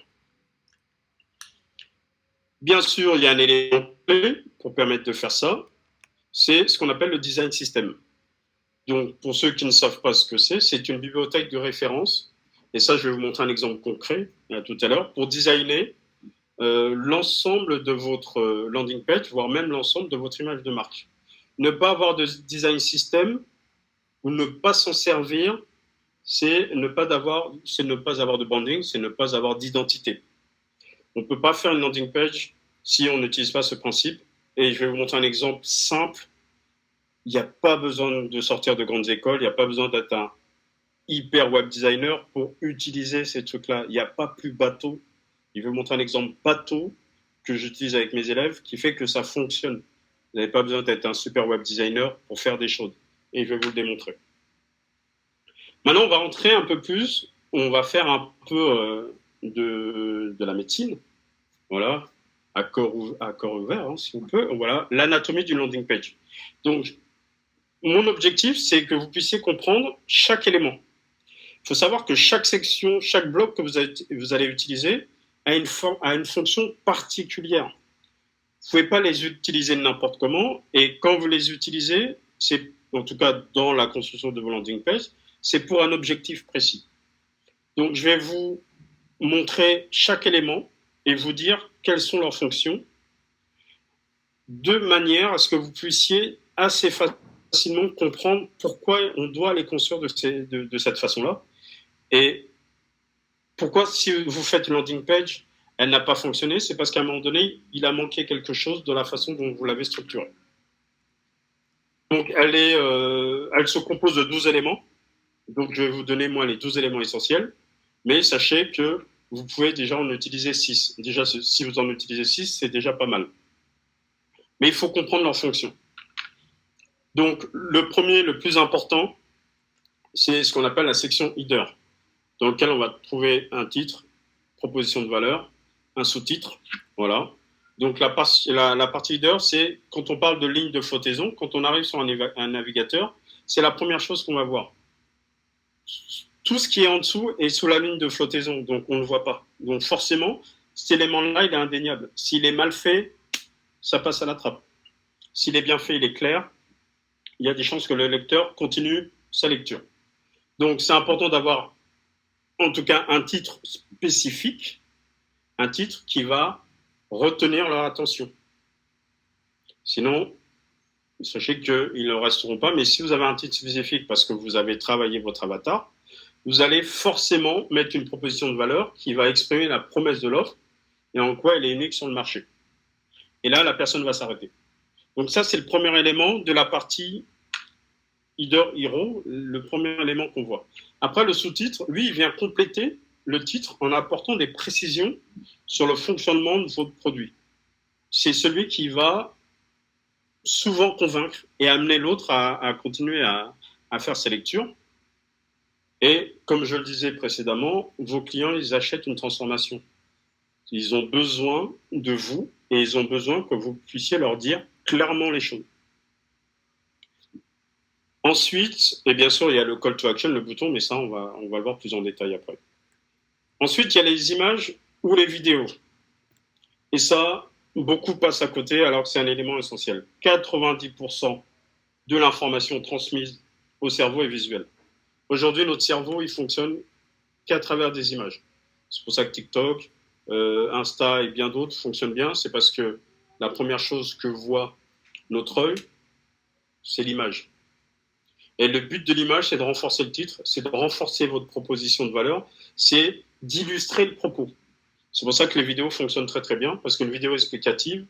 Bien sûr, il y a un élément clé pour permettre de faire ça, c'est ce qu'on appelle le design system. Donc, pour ceux qui ne savent pas ce que c'est une bibliothèque de référence, et ça, je vais vous montrer un exemple concret tout à l'heure, pour designer l'ensemble de votre landing page, voire même l'ensemble de votre image de marque. Ne pas avoir de design system ou ne pas s'en servir, c'est ne pas avoir de branding, c'est ne pas avoir d'identité. On ne peut pas faire une landing page si on n'utilise pas ce principe. Et je vais vous montrer un exemple simple. Il n'y a pas besoin de sortir de grandes écoles, il n'y a pas besoin d'être un hyper web designer pour utiliser ces trucs-là. Il n'y a pas plus bateau. Je vais vous montrer un exemple bateau que j'utilise avec mes élèves qui fait que ça fonctionne. Vous n'avez pas besoin d'être un super web designer pour faire des choses. Et je vais vous le démontrer. Maintenant, on va rentrer un peu plus. On va faire un peu de la médecine. Voilà, à corps ouvert, si on peut. Voilà, l'anatomie d'une landing page. Donc, mon objectif, c'est que vous puissiez comprendre chaque élément. Il faut savoir que chaque section, chaque bloc que vous allez utiliser a une fonction particulière. Vous ne pouvez pas les utiliser n'importe comment. Et quand vous les utilisez, c'est, en tout cas dans la construction de vos landing pages, c'est pour un objectif précis. Donc, je vais vous montrer chaque élément et vous dire quelles sont leurs fonctions, de manière à ce que vous puissiez assez facilement comprendre pourquoi on doit les construire de cette façon-là, et pourquoi si vous faites une landing page, elle n'a pas fonctionné, c'est parce qu'à un moment donné, il a manqué quelque chose de la façon dont vous l'avez structurée. Donc, elle se compose de 12 éléments, donc je vais vous donner, moi, les 12 éléments essentiels, mais sachez que vous pouvez déjà en utiliser 6. Déjà, si vous en utilisez 6, c'est déjà pas mal. Mais il faut comprendre leur fonction. Donc, le premier, le plus important, c'est ce qu'on appelle la section header, dans lequel on va trouver un titre, proposition de valeur, un sous-titre, voilà. Donc, la partie header, c'est quand on parle de ligne de flottaison, quand on arrive sur un navigateur, c'est la première chose qu'on va voir. Tout ce qui est en dessous est sous la ligne de flottaison, donc on ne le voit pas. Donc, forcément, cet élément-là, il est indéniable. S'il est mal fait, ça passe à la trappe. S'il est bien fait, il est clair, il y a des chances que le lecteur continue sa lecture. Donc, c'est important d'avoir, en tout cas, un titre spécifique, un titre qui va retenir leur attention. Sinon, sachez qu'ils ne resteront pas. Mais si vous avez un titre spécifique parce que vous avez travaillé votre avatar, vous allez forcément mettre une proposition de valeur qui va exprimer la promesse de l'offre et en quoi elle est unique sur le marché. Et là, la personne va s'arrêter. Donc ça, c'est le premier élément de la partie Header Hero, le premier élément qu'on voit. Après, le sous-titre, lui, il vient compléter le titre en apportant des précisions sur le fonctionnement de votre produit. C'est celui qui va souvent convaincre et amener l'autre à continuer à faire ses lectures. Et comme je le disais précédemment, vos clients, ils achètent une transformation. Ils ont besoin de vous et ils ont besoin que vous puissiez leur dire clairement les choses. Ensuite, et bien sûr, il y a le call to action, le bouton, mais ça, on va le voir plus en détail après. Ensuite, il y a les images ou les vidéos. Et ça, beaucoup passent à côté alors que c'est un élément essentiel. 90% de l'information transmise au cerveau est visuelle. Aujourd'hui, notre cerveau, il fonctionne qu'à travers des images. C'est pour ça que TikTok, Insta et bien d'autres fonctionnent bien. C'est parce que la première chose que voit notre œil, c'est l'image. Et le but de l'image, c'est de renforcer le titre, c'est de renforcer votre proposition de valeur, c'est d'illustrer le propos. C'est pour ça que les vidéos fonctionnent très très bien, parce qu'une vidéo explicative,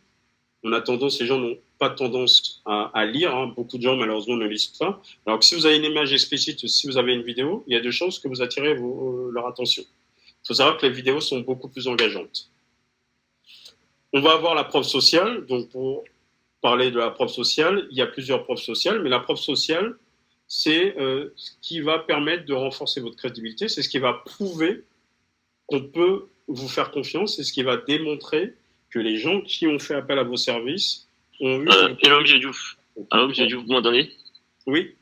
on a tendance, les gens n'ont pas tendance à lire, hein. Beaucoup de gens malheureusement ne lisent pas. Alors que si vous avez une image explicite, si vous avez une vidéo, il y a de chances que vous attirez leur attention. Il faut savoir que les vidéos sont beaucoup plus engageantes. On va avoir la preuve sociale. Donc pour parler de la preuve sociale, il y a plusieurs preuves sociales, mais la preuve sociale, c'est ce qui va permettre de renforcer votre crédibilité, c'est ce qui va prouver qu'on peut vous faire confiance, c'est ce qui va démontrer que les gens qui ont fait appel à vos services ont eu... Hello, M. Diouf. Allô, M. Diouf, vous m'entendez? Oui.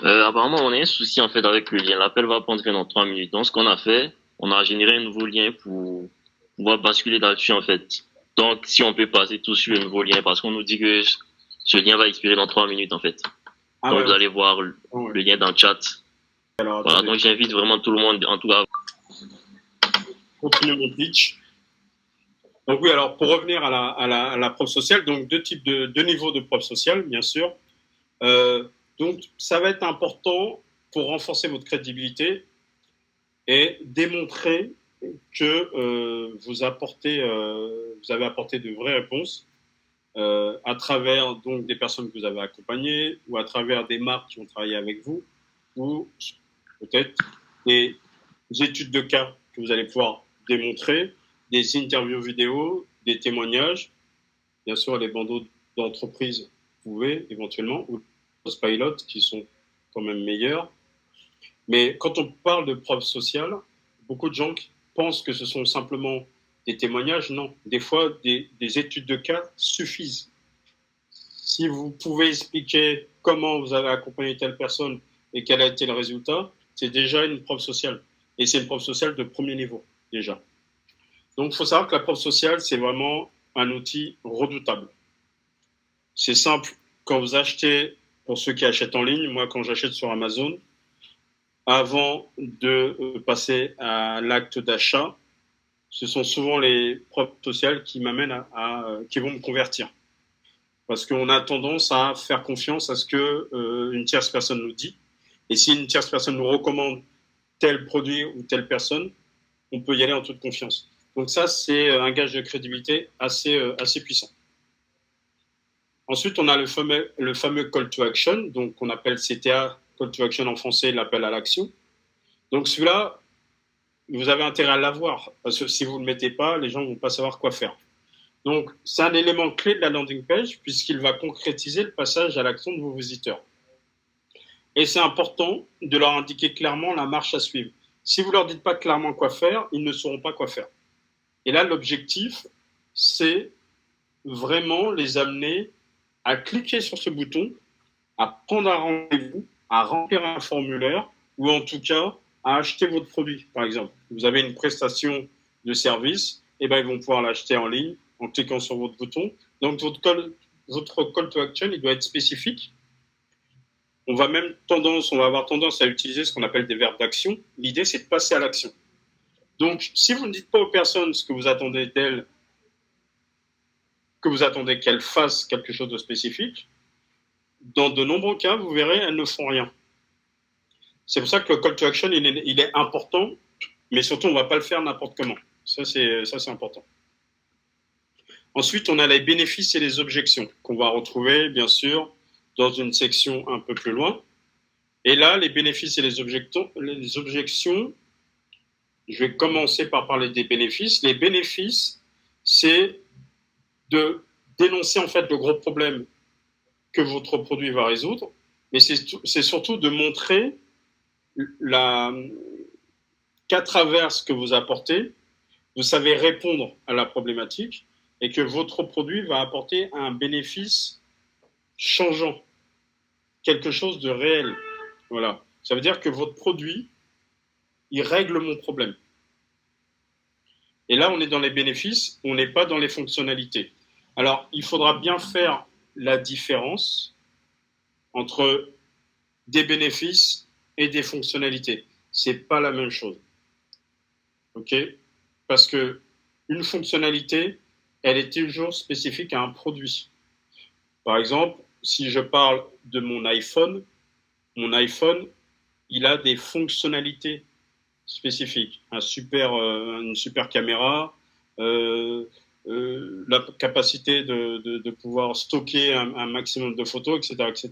Apparemment, on a un souci en fait avec le lien. L'appel va prendre dans 3 minutes. Donc, ce qu'on a fait, on a généré un nouveau lien pour pouvoir basculer là-dessus en fait. Donc, si on peut passer tout sur le nouveau lien, parce qu'on nous dit que ce lien va expirer dans 3 minutes en fait. Donc, ouais, vous allez voir le lien dans le chat. Alors, voilà, donc j'invite vraiment tout le monde, en tout cas. Continue mon pitch. Donc oui, alors pour revenir à la preuve sociale, donc deux niveaux de preuve sociale, bien sûr. Donc ça va être important pour renforcer votre crédibilité et démontrer que vous avez apporté de vraies réponses à travers donc des personnes que vous avez accompagnées ou à travers des marques qui ont travaillé avec vous ou peut-être des études de cas que vous allez pouvoir démontrer, des interviews vidéo, des témoignages, bien sûr les bandeaux d'entreprise, vous pouvez éventuellement, ou les pilots qui sont quand même meilleurs. Mais quand on parle de preuves sociales, beaucoup de gens pensent que ce sont simplement des témoignages. Non, des fois, des études de cas suffisent. Si vous pouvez expliquer comment vous avez accompagné telle personne et quel a été le résultat, c'est déjà une preuve sociale. Et c'est une preuve sociale de premier niveau, déjà. Donc, il faut savoir que la preuve sociale, c'est vraiment un outil redoutable. C'est simple. Quand vous achetez, pour ceux qui achètent en ligne, moi, quand j'achète sur Amazon, avant de passer à l'acte d'achat, ce sont souvent les preuves sociales qui m'amènent qui vont me convertir. Parce qu'on a tendance à faire confiance à ce que une tierce personne nous dit. Et si une tierce personne nous recommande tel produit ou telle personne, on peut y aller en toute confiance. Donc ça, c'est un gage de crédibilité assez puissant. Ensuite, on a le fameux call to action, donc qu'on appelle CTA, call to action en français, l'appel à l'action. Donc celui-là, vous avez intérêt à l'avoir, parce que si vous ne le mettez pas, les gens ne vont pas savoir quoi faire. Donc, c'est un élément clé de la landing page puisqu'il va concrétiser le passage à l'action de vos visiteurs. Et c'est important de leur indiquer clairement la marche à suivre. Si vous ne leur dites pas clairement quoi faire, ils ne sauront pas quoi faire. Et là, l'objectif, c'est vraiment les amener à cliquer sur ce bouton, à prendre un rendez-vous, à remplir un formulaire ou en tout cas à acheter votre produit, par exemple. Vous avez une prestation de service, et ben ils vont pouvoir l'acheter en ligne en cliquant sur votre bouton. Donc votre call to action, il doit être spécifique. On va avoir tendance à utiliser ce qu'on appelle des verbes d'action. L'idée, c'est de passer à l'action. Donc, si vous ne dites pas aux personnes ce que vous attendez d'elles, que vous attendez qu'elles fassent quelque chose de spécifique, dans de nombreux cas, vous verrez, elles ne font rien. C'est pour ça que le call to action, il est important, mais surtout, on ne va pas le faire n'importe comment. Ça, c'est important. Ensuite, on a les bénéfices et les objections qu'on va retrouver, bien sûr, dans une section un peu plus loin. Et là, les bénéfices et les objections, je vais commencer par parler des bénéfices. Les bénéfices, c'est de dénoncer en fait le gros problème que votre produit va résoudre, mais c'est surtout de montrer qu'à travers ce que vous apportez, vous savez répondre à la problématique et que votre produit va apporter un bénéfice changeant, quelque chose de réel. Voilà. Ça veut dire que votre produit, il règle mon problème. Et là, on est dans les bénéfices, on n'est pas dans les fonctionnalités. Alors, il faudra bien faire la différence entre des bénéfices et des fonctionnalités. C'est pas la même chose. OK? Parce que une fonctionnalité, elle est toujours spécifique à un produit. Par exemple, si je parle de mon iPhone, il a des fonctionnalités spécifiques. Une super caméra, la capacité de pouvoir stocker un maximum de photos, etc., etc.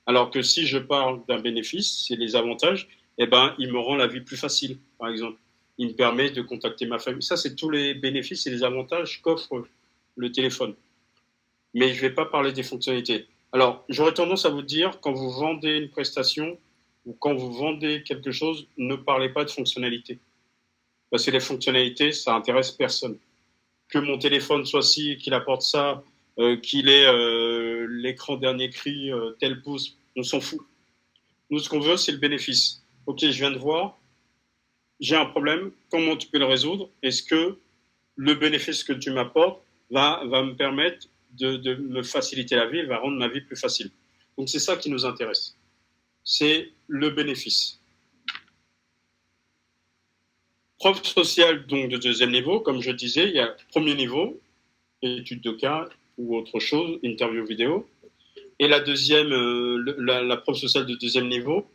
Alors que si je parle d'un bénéfice, c'est les avantages, eh ben, il me rend la vie plus facile, par exemple. Il me permet de contacter ma famille. Ça, c'est tous les bénéfices et les avantages qu'offre le téléphone. Mais je ne vais pas parler des fonctionnalités. Alors, j'aurais tendance à vous dire, quand vous vendez une prestation ou quand vous vendez quelque chose, ne parlez pas de fonctionnalités. Parce que les fonctionnalités, ça intéresse personne. Que mon téléphone soit ci, qu'il apporte ça, qu'il ait l'écran dernier cri, tel pouce, on s'en fout. Nous, ce qu'on veut, c'est le bénéfice. Ok, je viens de voir, j'ai un problème, comment tu peux le résoudre? Est-ce que le bénéfice que tu m'apportes va me permettre de me faciliter la vie, va rendre ma vie plus facile? Donc c'est ça qui nous intéresse. C'est le bénéfice. Preuve sociale donc de deuxième niveau, comme je disais, il y a premier niveau, étude de cas ou autre chose, interview vidéo. Et la deuxième, la preuve sociale de deuxième niveau,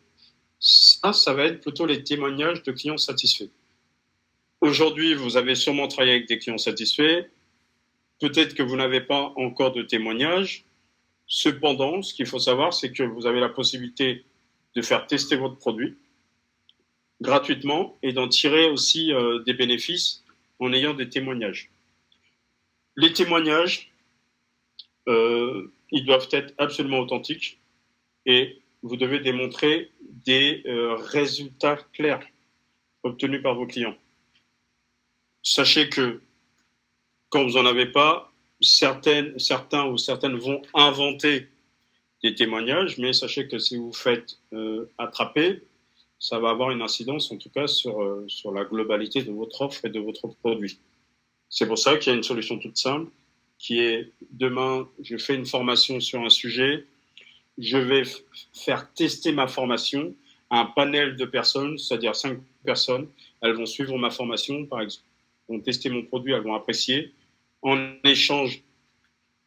ça va être plutôt les témoignages de clients satisfaits. Aujourd'hui, vous avez sûrement travaillé avec des clients satisfaits. Peut-être que vous n'avez pas encore de témoignages. Cependant, ce qu'il faut savoir, c'est que vous avez la possibilité de faire tester votre produit gratuitement et d'en tirer aussi des bénéfices en ayant des témoignages. Les témoignages, ils doivent être absolument authentiques et vous devez démontrer des résultats clairs obtenus par vos clients. Sachez que quand vous n'en avez pas, certains ou certaines vont inventer des témoignages, mais sachez que si vous faites attraper, ça va avoir une incidence en tout cas sur la globalité de votre offre et de votre produit. C'est pour ça qu'il y a une solution toute simple qui est demain, je fais une formation sur un sujet, je vais faire tester ma formation à un panel de personnes, c'est-à-dire 5 personnes. Elles vont suivre ma formation, par exemple, vont tester mon produit, elles vont apprécier. En échange,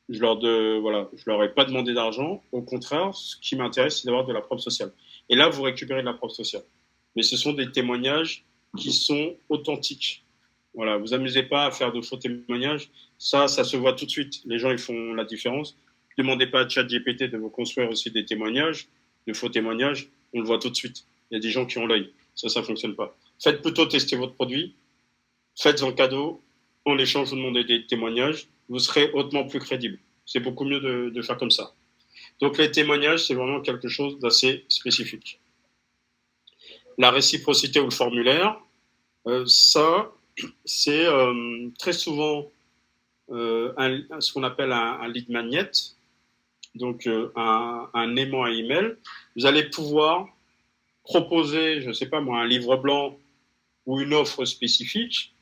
je leur ai pas demandé d'argent. Au contraire, ce qui m'intéresse, c'est d'avoir de la preuve sociale. Et là, vous récupérez de la preuve sociale. Mais ce sont des témoignages qui sont authentiques. Voilà, vous amusez pas à faire de faux témoignages. Ça se voit tout de suite. Les gens, ils font la différence. Ne demandez pas à ChatGPT de vous construire aussi des témoignages, de faux témoignages. On le voit tout de suite. Il y a des gens qui ont l'œil. Ça fonctionne pas. Faites plutôt tester votre produit. Faites-en cadeau. en échange, vous demandez des témoignages, vous serez hautement plus crédible. C'est beaucoup mieux de faire comme ça. Donc les témoignages, c'est vraiment quelque chose d'assez spécifique. La réciprocité ou le formulaire, ça, c'est très souvent ce qu'on appelle un lead magnet, donc un aimant à email. Vous allez pouvoir proposer, je ne sais pas moi, un livre blanc ou une offre spécifique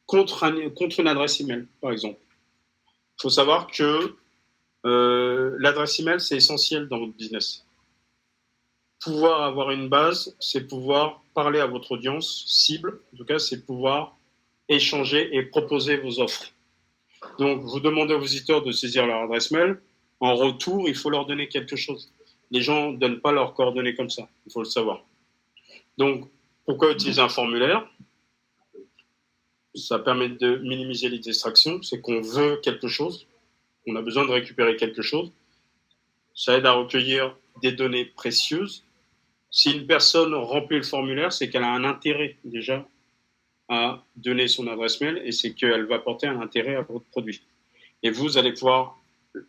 contre une adresse email, par exemple. Il faut savoir que l'adresse email, c'est essentiel dans votre business. Pouvoir avoir une base, c'est pouvoir parler à votre audience cible. En tout cas, c'est pouvoir échanger et proposer vos offres. Donc, vous demandez aux visiteurs de saisir leur adresse mail. En retour, il faut leur donner quelque chose. Les gens ne donnent pas leurs coordonnées comme ça. Il faut le savoir. Donc, pourquoi utiliser un formulaire? Ça permet de minimiser les distractions. C'est qu'on veut quelque chose. On a besoin de récupérer quelque chose. Ça aide à recueillir des données précieuses. Si une personne remplit le formulaire, c'est qu'elle a un intérêt déjà à donner son adresse mail et c'est qu'elle va porter un intérêt à votre produit. Et vous allez pouvoir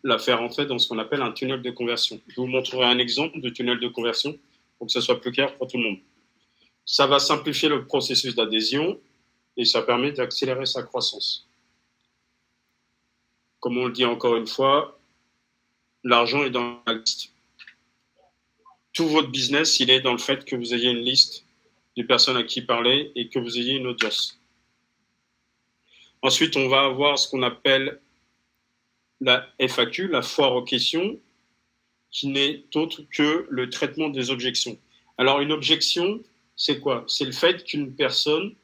la faire entrer dans ce qu'on appelle un tunnel de conversion. Je vous montrerai un exemple de tunnel de conversion pour que ça soit plus clair pour tout le monde. Ça va simplifier le processus d'adhésion et ça permet d'accélérer sa croissance. Comme on le dit encore une fois, l'argent est dans la liste. Tout votre business, il est dans le fait que vous ayez une liste de personnes à qui parler et que vous ayez une audience. Ensuite, on va avoir ce qu'on appelle la FAQ, la foire aux questions, qui n'est autre que le traitement des objections. Alors, une objection, c'est quoi? C'est le fait qu'une personne,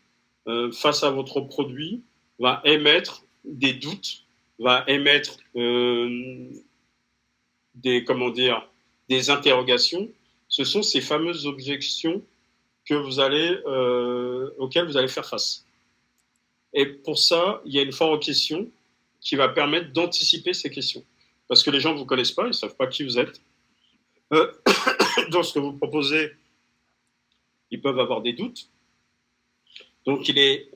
face à votre produit, va émettre des doutes, va émettre des interrogations. Ce sont ces fameuses objections auxquelles vous allez faire face. Et pour ça, il y a une foire aux questions qui va permettre d'anticiper ces questions. Parce que les gens ne vous connaissent pas, ils ne savent pas qui vous êtes. Dans ce que vous proposez, ils peuvent avoir des doutes. Donc, il est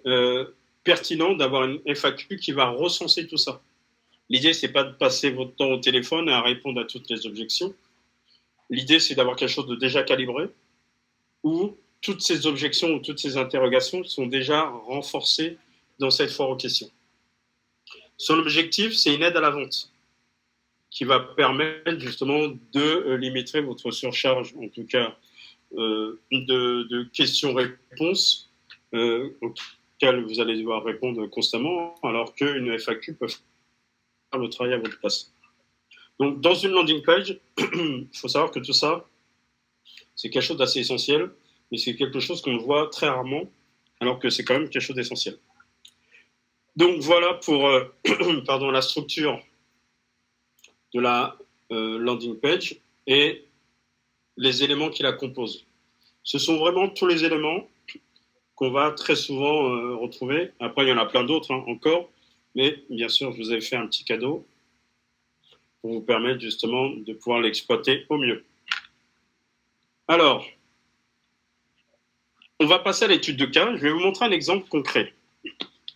pertinent d'avoir une FAQ qui va recenser tout ça. L'idée, ce n'est pas de passer votre temps au téléphone à répondre à toutes les objections. L'idée, c'est d'avoir quelque chose de déjà calibré où toutes ces objections ou toutes ces interrogations sont déjà renforcées dans cette foire aux questions. Son objectif, c'est une aide à la vente qui va permettre justement de limiter votre surcharge, en tout cas de questions-réponses auxquelles vous allez devoir répondre constamment, alors qu'une FAQ peut faire le travail à votre place. Donc, dans une landing page, il faut savoir que tout ça, c'est quelque chose d'assez essentiel, mais c'est quelque chose qu'on voit très rarement, alors que c'est quand même quelque chose d'essentiel. Donc, voilà pour la structure de la landing page et les éléments qui la composent. Ce sont vraiment tous les éléments qu'on va très souvent retrouver. Après, il y en a plein d'autres encore, mais bien sûr, je vous avais fait un petit cadeau pour vous permettre justement de pouvoir l'exploiter au mieux. Alors, on va passer à l'étude de cas. Je vais vous montrer un exemple concret.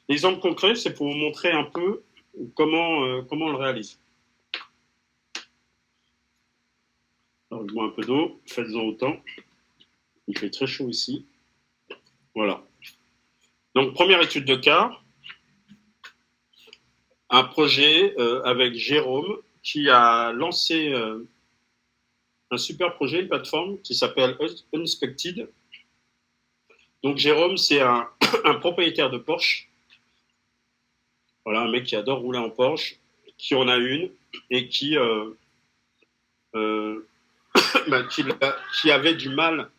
L'exemple concret, c'est pour vous montrer un peu comment on le réalise. Alors, je bois un peu d'eau, faites-en autant. Il fait très chaud ici. Voilà. Donc, première étude de cas. Un projet avec Jérôme qui a lancé un super projet, une plateforme qui s'appelle Unexpected. Donc, Jérôme, c'est un propriétaire de Porsche. Voilà, un mec qui adore rouler en Porsche, qui en a une et qui avait du mal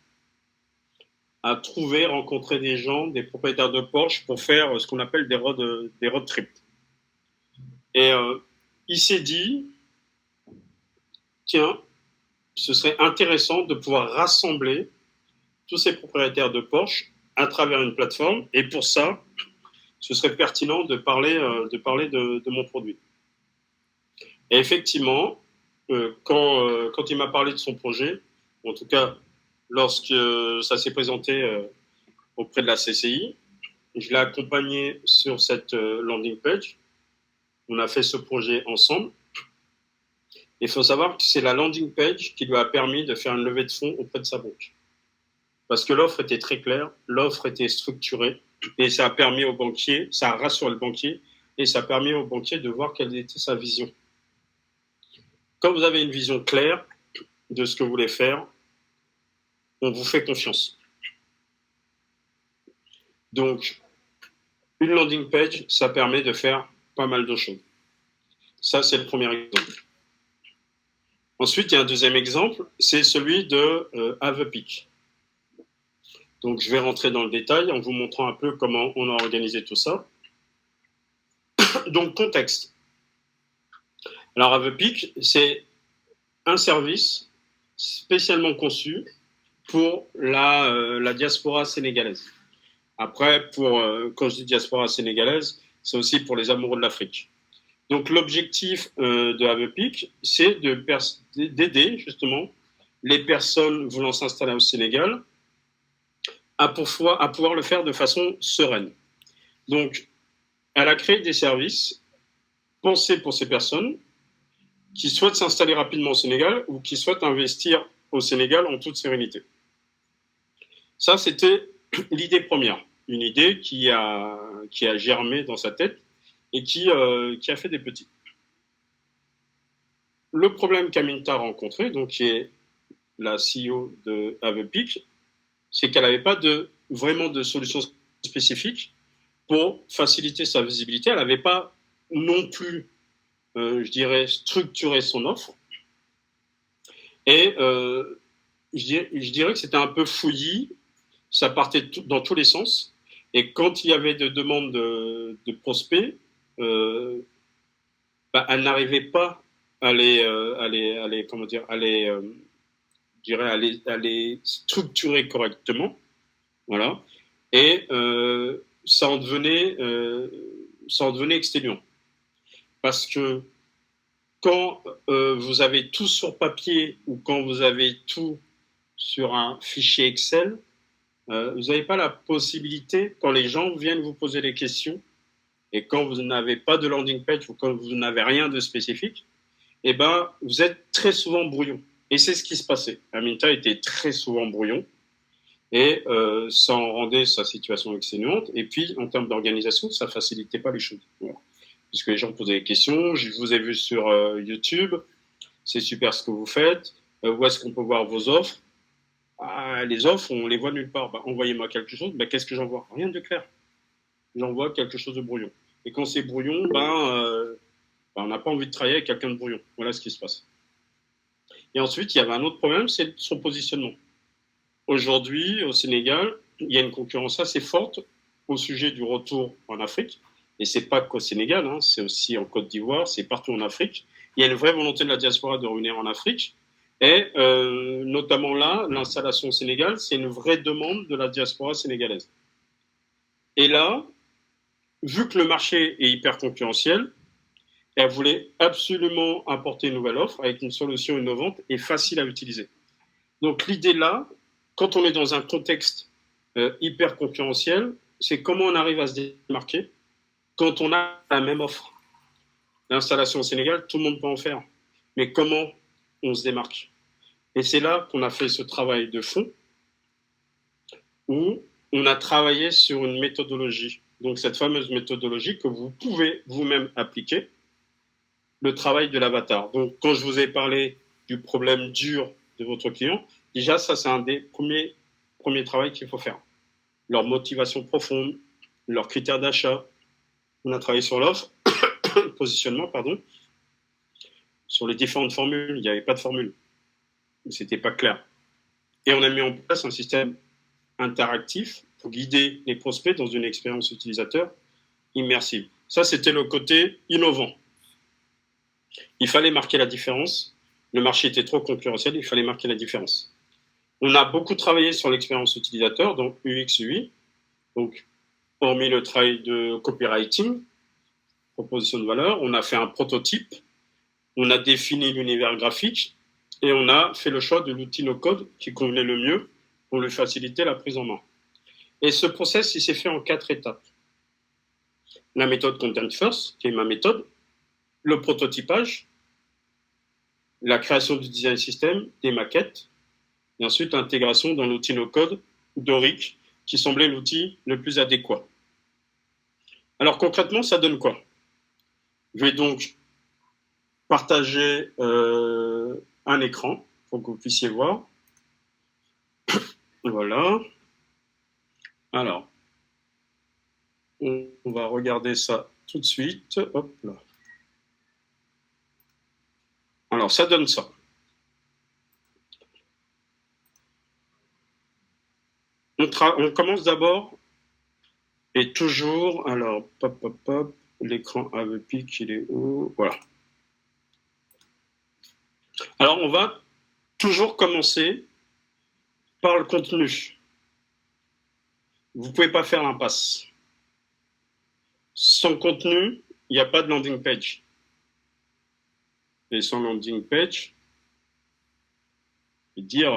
à rencontrer des gens, des propriétaires de Porsche pour faire ce qu'on appelle des road trips. Et il s'est dit, tiens, ce serait intéressant de pouvoir rassembler tous ces propriétaires de Porsche à travers une plateforme. Et pour ça, ce serait pertinent de parler de mon produit. Et effectivement, quand il m'a parlé de son projet, en tout cas, lorsque ça s'est présenté auprès de la CCI, Je l'ai accompagné sur cette landing page. On a fait ce projet ensemble. Il faut savoir que c'est la landing page qui lui a permis de faire une levée de fonds auprès de sa banque. Parce que l'offre était très claire, l'offre était structurée, et ça a permis au banquier, ça a rassuré le banquier, et ça a permis au banquier de voir quelle était sa vision. Quand vous avez une vision claire de ce que vous voulez faire, on vous fait confiance. Donc, une landing page, ça permet de faire pas mal de choses. Ça, c'est le premier exemple. Ensuite, il y a un deuxième exemple, c'est celui de Have a Peak. Donc, je vais rentrer dans le détail en vous montrant un peu comment on a organisé tout ça. Donc, contexte. Alors, Have a Peak, c'est un service spécialement conçu pour la diaspora sénégalaise. Après, quand je dis diaspora sénégalaise, c'est aussi pour les amoureux de l'Afrique. Donc, l'objectif de Have a Peak, c'est d'aider justement les personnes voulant s'installer au Sénégal à pouvoir le faire de façon sereine. Donc, elle a créé des services pensés pour ces personnes qui souhaitent s'installer rapidement au Sénégal ou qui souhaitent investir au Sénégal en toute sérénité. Ça, c'était l'idée première, une idée qui a germé dans sa tête et qui a fait des petits. Le problème qu'Aminta a rencontré, donc qui est la CEO de Have a Peak, c'est qu'elle n'avait pas vraiment de solution spécifique pour faciliter sa visibilité. Elle n'avait pas non plus, je dirais, structuré son offre. Et je dirais que c'était un peu fouillis, ça partait dans tous les sens. Et quand il y avait des demandes de prospects, elle n'arrivait pas à les structurer correctement. Voilà. Et ça en devenait exténuant. Parce que quand vous avez tout sur papier ou quand vous avez tout sur un fichier Excel, vous n'avez pas la possibilité, quand les gens viennent vous poser des questions, et quand vous n'avez pas de landing page ou quand vous n'avez rien de spécifique, eh ben, vous êtes très souvent brouillon. Et c'est ce qui se passait. Aminta était très souvent brouillon, et ça en rendait sa situation exténuante. Et puis, en termes d'organisation, ça ne facilitait pas les choses. Voilà. Puisque les gens posaient des questions. Je vous ai vu sur YouTube. C'est super ce que vous faites. Où est-ce qu'on peut voir vos offres? Les offres, on les voit nulle part. Envoyez-moi quelque chose. Qu'est-ce que j'envoie? Rien de clair. J'envoie quelque chose de brouillon. Et quand c'est brouillon, on n'a pas envie de travailler avec quelqu'un de brouillon. Voilà ce qui se passe. Et ensuite, il y avait un autre problème, c'est son positionnement. Aujourd'hui, au Sénégal, il y a une concurrence assez forte au sujet du retour en Afrique. Et c'est pas qu'au Sénégal, hein, c'est aussi en Côte d'Ivoire, c'est partout en Afrique. Il y a une vraie volonté de la diaspora de revenir en Afrique. Et notamment là, l'installation au Sénégal, c'est une vraie demande de la diaspora sénégalaise. Et là, vu que le marché est hyper concurrentiel, elle voulait absolument apporter une nouvelle offre avec une solution innovante et facile à utiliser. Donc l'idée là, quand on est dans un contexte hyper concurrentiel, c'est comment on arrive à se démarquer quand on a la même offre. L'installation au Sénégal, tout le monde peut en faire. Mais comment on se démarque? Et c'est là qu'on a fait ce travail de fond où on a travaillé sur une méthodologie. Donc cette fameuse méthodologie que vous pouvez vous-même appliquer, le travail de l'avatar. Donc quand je vous ai parlé du problème dur de votre client, déjà ça c'est un des premiers travaux qu'il faut faire. Leur motivation profonde, leurs critères d'achat. On a travaillé sur l'offre, positionnement, pardon, sur les différentes formules. Il n'y avait pas de formule. C'était pas clair. Et on a mis en place un système interactif pour guider les prospects dans une expérience utilisateur immersive. Ça, c'était le côté innovant. Il fallait marquer la différence. Le marché était trop concurrentiel, il fallait marquer la différence. On a beaucoup travaillé sur l'expérience utilisateur, donc UX, UI. Donc, hormis le travail de copywriting, proposition de valeur, on a fait un prototype, on a défini l'univers graphique et on a fait le choix de l'outil no-code qui convenait le mieux pour lui faciliter la prise en main. Et ce process, il s'est fait en 4 étapes. La méthode Content First, qui est ma méthode, le prototypage, la création du design system, des maquettes, et ensuite l'intégration dans l'outil no-code Doric, qui semblait l'outil le plus adéquat. Alors concrètement, ça donne quoi? Je vais donc partager un écran pour que vous puissiez voir. Voilà. Alors, on va regarder ça tout de suite. Hop là. Alors, ça donne ça. On commence d'abord et toujours. Alors, pop, pop, pop. L'écran AVPIC, il est où? Voilà. Alors, on va toujours commencer par le contenu. Vous ne pouvez pas faire l'impasse. Sans contenu, il n'y a pas de landing page. Et sans landing page, dire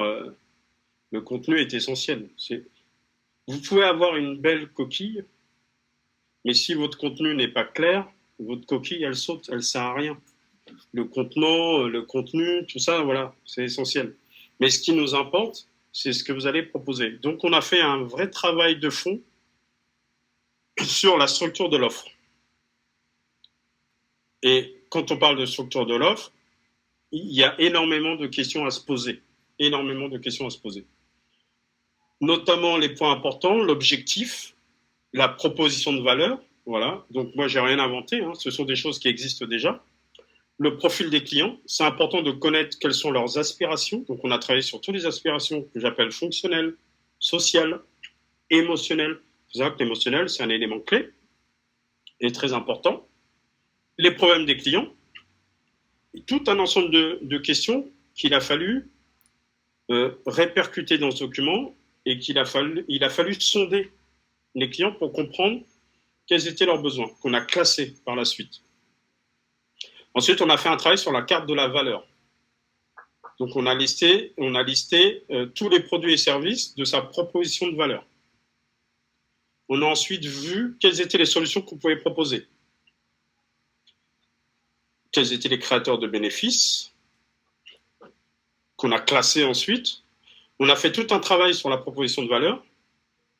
le contenu est essentiel. Vous pouvez avoir une belle coquille, mais si votre contenu n'est pas clair, votre coquille, elle saute, elle ne sert à rien. Le contenant, le contenu, tout ça, voilà, c'est essentiel. Mais ce qui nous importe, c'est ce que vous allez proposer. Donc, on a fait un vrai travail de fond sur la structure de l'offre. Et quand on parle de structure de l'offre, il y a énormément de questions à se poser. Énormément de questions à se poser. Notamment les points importants, l'objectif, la proposition de valeur. Voilà. Donc, moi, j'ai rien inventé. Hein. Ce sont des choses qui existent déjà. Le profil des clients, c'est important de connaître quelles sont leurs aspirations. Donc, on a travaillé sur toutes les aspirations que j'appelle fonctionnelles, sociales, émotionnelles. Il faut savoir que l'émotionnel, c'est un élément clé et très important. Les problèmes des clients, tout un ensemble de questions qu'il a fallu répercuter dans ce document et il a fallu sonder les clients pour comprendre quels étaient leurs besoins, qu'on a classés par la suite. Ensuite, on a fait un travail sur la carte de la valeur. Donc, on a listé tous les produits et services de sa proposition de valeur. On a ensuite vu quelles étaient les solutions qu'on pouvait proposer. Quels étaient les créateurs de bénéfices qu'on a classés ensuite. On a fait tout un travail sur la proposition de valeur.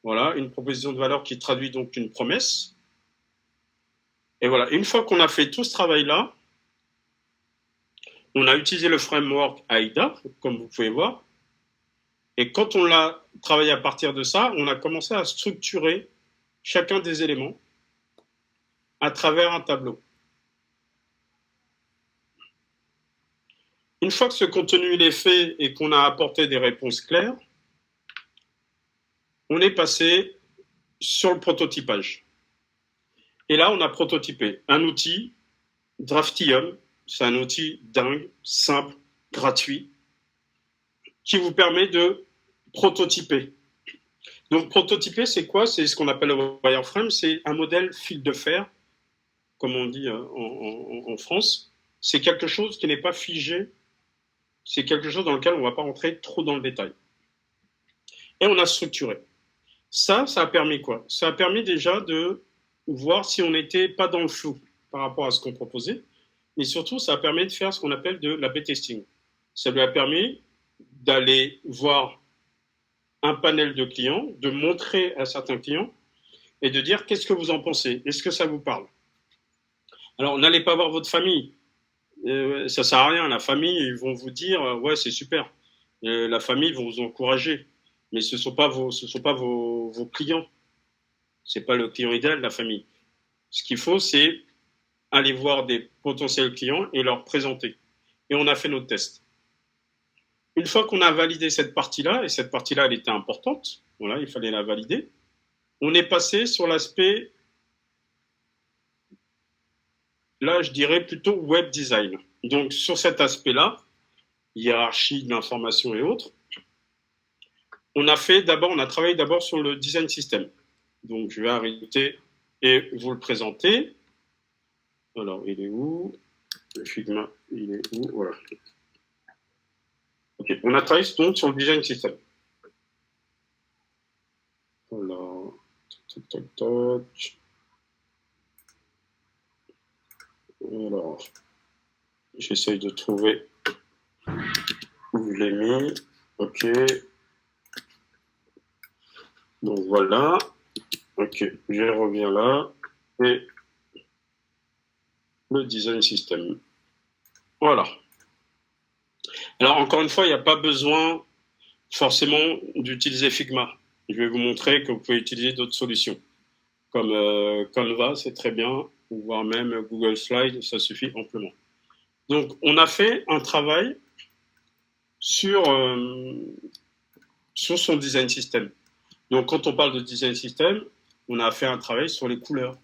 Voilà, une proposition de valeur qui traduit donc une promesse. Et voilà, une fois qu'on a fait tout ce travail-là, on a utilisé le framework AIDA, comme vous pouvez voir. Et quand on l'a travaillé à partir de ça, on a commencé à structurer chacun des éléments à travers un tableau. Une fois que ce contenu est fait et qu'on a apporté des réponses claires, on est passé sur le prototypage. Et là, on a prototypé un outil, Draftium. C'est un outil dingue, simple, gratuit, qui vous permet de prototyper. Donc, prototyper, c'est quoi? C'est ce qu'on appelle le wireframe. C'est un modèle fil de fer, comme on dit en France. C'est quelque chose qui n'est pas figé. C'est quelque chose dans lequel on ne va pas rentrer trop dans le détail. Et on a structuré. Ça a permis quoi? Ça a permis déjà de voir si on n'était pas dans le flou par rapport à ce qu'on proposait. Mais surtout, ça a permis de faire ce qu'on appelle de l'A/B testing. Ça lui a permis d'aller voir un panel de clients, de montrer à certains clients et de dire qu'est-ce que vous en pensez? Est-ce que ça vous parle? Alors, n'allez pas voir votre famille. Ça sert à rien. La famille, ils vont vous dire ouais, c'est super. La famille, ils vont vous encourager. Mais ce ne sont pas vos clients. Ce n'est pas le client idéal, la famille. Ce qu'il faut, c'est aller voir des potentiels clients et leur présenter. Et on a fait notre test. Une fois qu'on a validé cette partie-là, et cette partie-là, elle était importante, voilà, il fallait la valider, on est passé sur l'aspect, là, je dirais plutôt web design. Donc, sur cet aspect-là, hiérarchie de l'information et autres, on a travaillé d'abord sur le design system. Donc, je vais arrêter et vous le présenter. Alors, il est où? Le Figma, il est où? Voilà. Ok, on a travaillé donc sur le design system. Alors, Toc, toc, toc. Alors, j'essaye de trouver où je l'ai mis. OK. Donc voilà. OK, je reviens là. Et le design system. Voilà. Alors, encore une fois, il n'y a pas besoin forcément d'utiliser Figma. Je vais vous montrer que vous pouvez utiliser d'autres solutions. Comme Canva, c'est très bien, ou voire même Google Slides, ça suffit amplement. Donc, on a fait un travail sur son design system. Donc, quand on parle de design system, on a fait un travail sur les couleurs.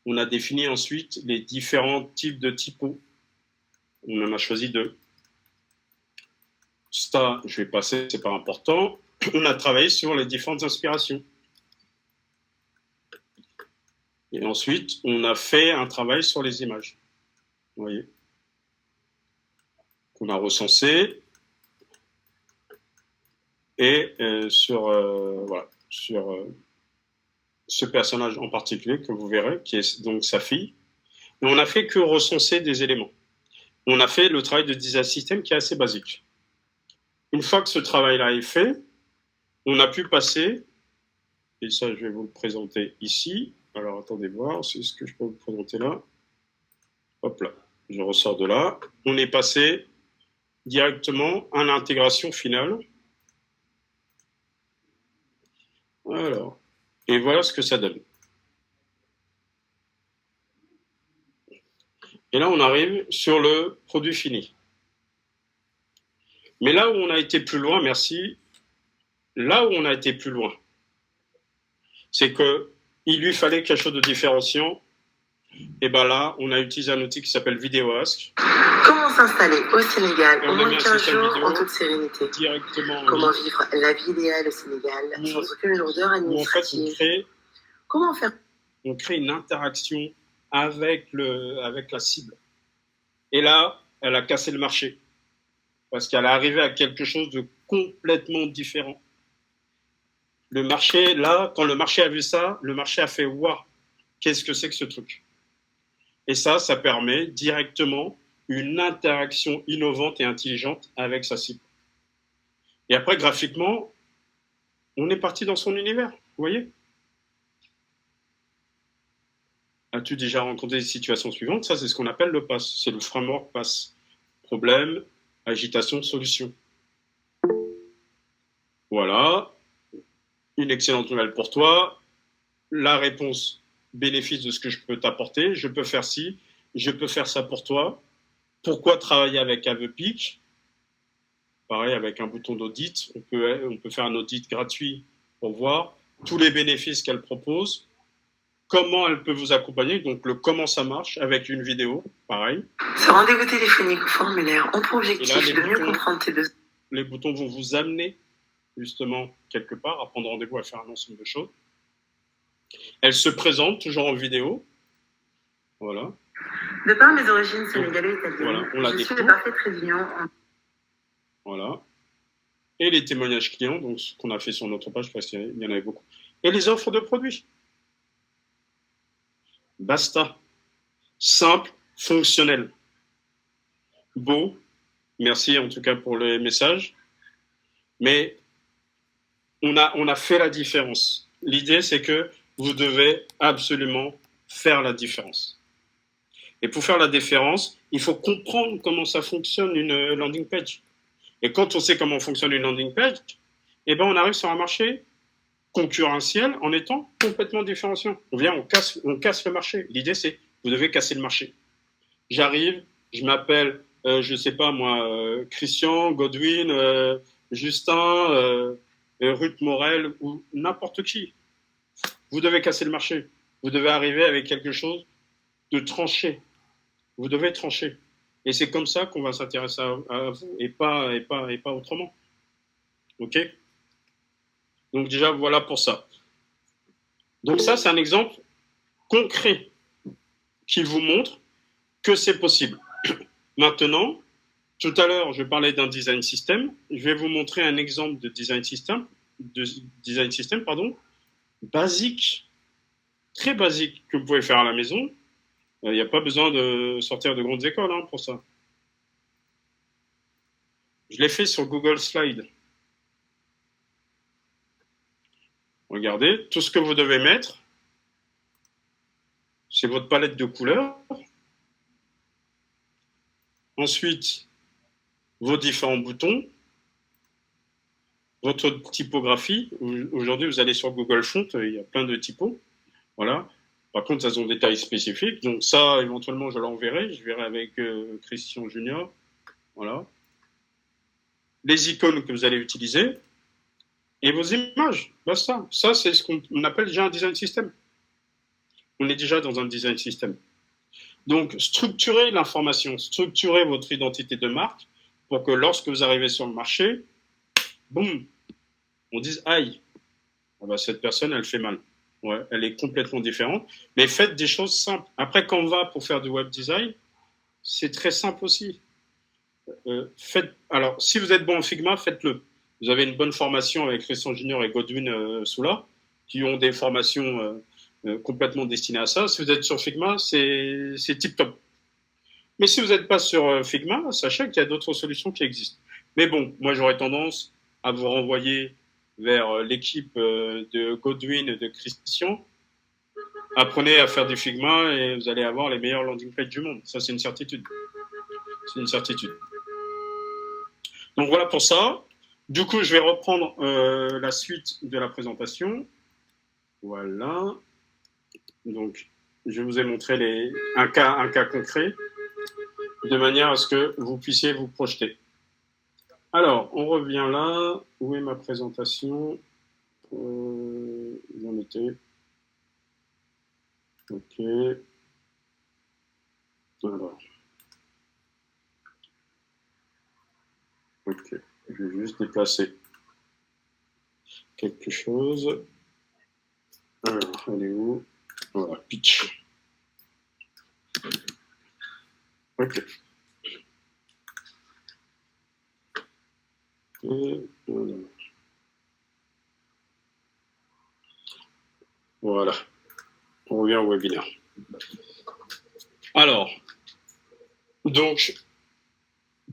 On a défini ensuite les différents types de typos. On en a choisi 2. Ça, je vais passer, c'est pas important. On a travaillé sur les différentes inspirations. Et ensuite, on a fait un travail sur les images. Vous voyez, qu'on a recensé. Et sur ce personnage en particulier que vous verrez, qui est donc sa fille. Et on n'a fait que recenser des éléments. On a fait le travail de design system qui est assez basique. Une fois que ce travail-là est fait, on a pu passer, et ça je vais vous le présenter ici. Alors attendez voir, c'est ce que je peux vous présenter là. Hop là, je ressors de là. On est passé directement à l'intégration finale. Alors, et voilà ce que ça donne. Et là, on arrive sur le produit fini. Mais là où on a été plus loin, merci, là où on a été plus loin, c'est qu'il lui fallait quelque chose de différenciant. Et bien là, on a utilisé un outil qui s'appelle VideoAsk. Comment s'installer au Sénégal en moins de 15 jours en toute sérénité. Comment vivre la vie idéale au Sénégal sans aucune lourdeur administrative. En fait, comment faire? On crée une interaction avec la cible. Et là, elle a cassé le marché. Parce qu'elle est arrivée à quelque chose de complètement différent. Le marché, là, quand le marché a vu ça, le marché a fait « Waouh, qu'est-ce que c'est que ce truc ?» Et ça permet directement une interaction innovante et intelligente avec sa cible. Et après, graphiquement, on est parti dans son univers, vous voyez ? As-tu déjà rencontré des situations suivantes ? Ça, c'est ce qu'on appelle le PASS. C'est le framework PASS. Problème, agitation, solution. Voilà. Une excellente nouvelle pour toi. La réponse, bénéfice de ce que je peux t'apporter. Je peux faire ci, je peux faire ça pour toi. Pourquoi travailler avec AvePeak ? Pareil, avec un bouton d'audit, on peut faire un audit gratuit pour voir tous les bénéfices qu'elle propose, comment elle peut vous accompagner, donc le comment ça marche avec une vidéo, pareil. Ce rendez-vous téléphonique ou formulaire ont pour objectif de mieux comprendre tes besoins. Les boutons vont vous amener justement quelque part à prendre rendez-vous, à faire un ensemble de choses. Elle se présente toujours en vidéo. Voilà. De par mes origines sénégalo-italiennes, voilà, je suis de parfaite réunion. Voilà. Et les témoignages clients, donc ce qu'on a fait sur notre page, parce qu'il y en avait beaucoup. Et les offres de produits. Basta. Simple, fonctionnel. Beau. Merci en tout cas pour les messages. Mais on a fait la différence. L'idée, c'est que vous devez absolument faire la différence. Et pour faire la différence, il faut comprendre comment ça fonctionne une landing page. Et quand on sait comment fonctionne une landing page, eh ben on arrive sur un marché concurrentiel en étant complètement différenciant. On casse le marché. L'idée, c'est vous devez casser le marché. J'arrive, je m'appelle, je sais pas moi, Christian, Godwin, Justin, Ruth Morel ou n'importe qui. Vous devez casser le marché. Vous devez arriver avec quelque chose de tranché. Vous devez trancher. Et c'est comme ça qu'on va s'intéresser à vous et pas autrement. OK ? Donc déjà, voilà pour ça. Donc ça, c'est un exemple concret qui vous montre que c'est possible. Maintenant, tout à l'heure, je parlais d'un design system. Je vais vous montrer un exemple de design system, basique, très basique, que vous pouvez faire à la maison. Il n'y a pas besoin de sortir de grandes écoles hein, pour ça. Je l'ai fait sur Google Slide. Regardez, tout ce que vous devez mettre, c'est votre palette de couleurs. Ensuite, vos différents boutons, votre typographie. Aujourd'hui, vous allez sur Google Font, il y a plein de typos. Voilà. Par contre, elles ont des tailles spécifiques. Donc ça, éventuellement, je l'enverrai. Je verrai avec Christian Junior. Voilà. Les icônes que vous allez utiliser. Et vos images. Basta. Ça, c'est ce qu'on appelle déjà un design system. On est déjà dans un design system. Donc, structurez l'information, structurez votre identité de marque pour que lorsque vous arrivez sur le marché, boum, on dise « Aïe, ah bah, cette personne, elle fait mal. » Ouais, elle est complètement différente. Mais faites des choses simples. Après, Canva, pour faire du web design, c'est très simple aussi. Alors, si vous êtes bon en Figma, faites-le. Vous avez une bonne formation avec Christian Junior et Godwin Soula, qui ont des formations complètement destinées à ça. Si vous êtes sur Figma, c'est tip-top. Mais si vous n'êtes pas sur Figma, sachez qu'il y a d'autres solutions qui existent. Mais bon, moi, j'aurais tendance à vous renvoyer vers l'équipe de Godwin et de Christian. Apprenez à faire du Figma et vous allez avoir les meilleurs landing pages du monde. Ça, c'est une certitude. C'est une certitude. Donc voilà pour ça. Du coup, je vais reprendre la suite de la présentation. Voilà. Donc, je vous ai montré un cas concret de manière à ce que vous puissiez vous projeter. Alors, on revient là. Où est ma présentation? J'en étais. Ok. Alors. Ok. Je vais juste déplacer quelque chose. Alors, elle est où? Voilà, pitch. Ok. Et voilà. On revient au webinaire. Alors, donc,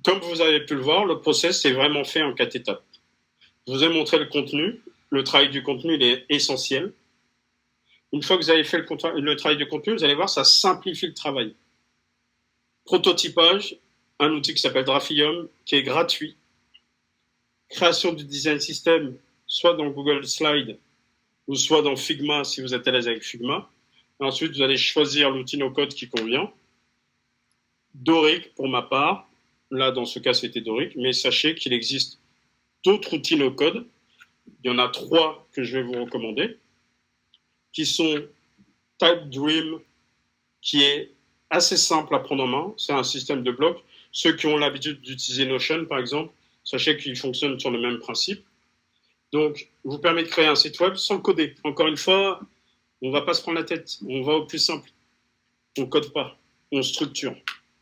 comme vous avez pu le voir, le process est vraiment fait en 4 étapes. Je vous ai montré le contenu. Le travail du contenu, il est essentiel. Une fois que vous avez fait le travail du contenu, vous allez voir, ça simplifie le travail. Prototypage, un outil qui s'appelle Draftium, qui est gratuit. Création du design system, soit dans Google Slide, ou soit dans Figma, si vous êtes à l'aise avec Figma. Ensuite, vous allez choisir l'outil no-code qui convient. Doric, pour ma part. Là, dans ce cas, c'était Doric. Mais sachez qu'il existe d'autres outils no-code. Il y en a 3 que je vais vous recommander, qui sont TypeDream, qui est assez simple à prendre en main. C'est un système de blocs. Ceux qui ont l'habitude d'utiliser Notion, par exemple, sachez qu'il fonctionne sur le même principe. Donc, vous permet de créer un site web sans coder. Encore une fois, on ne va pas se prendre la tête. On va au plus simple. On ne code pas. On structure.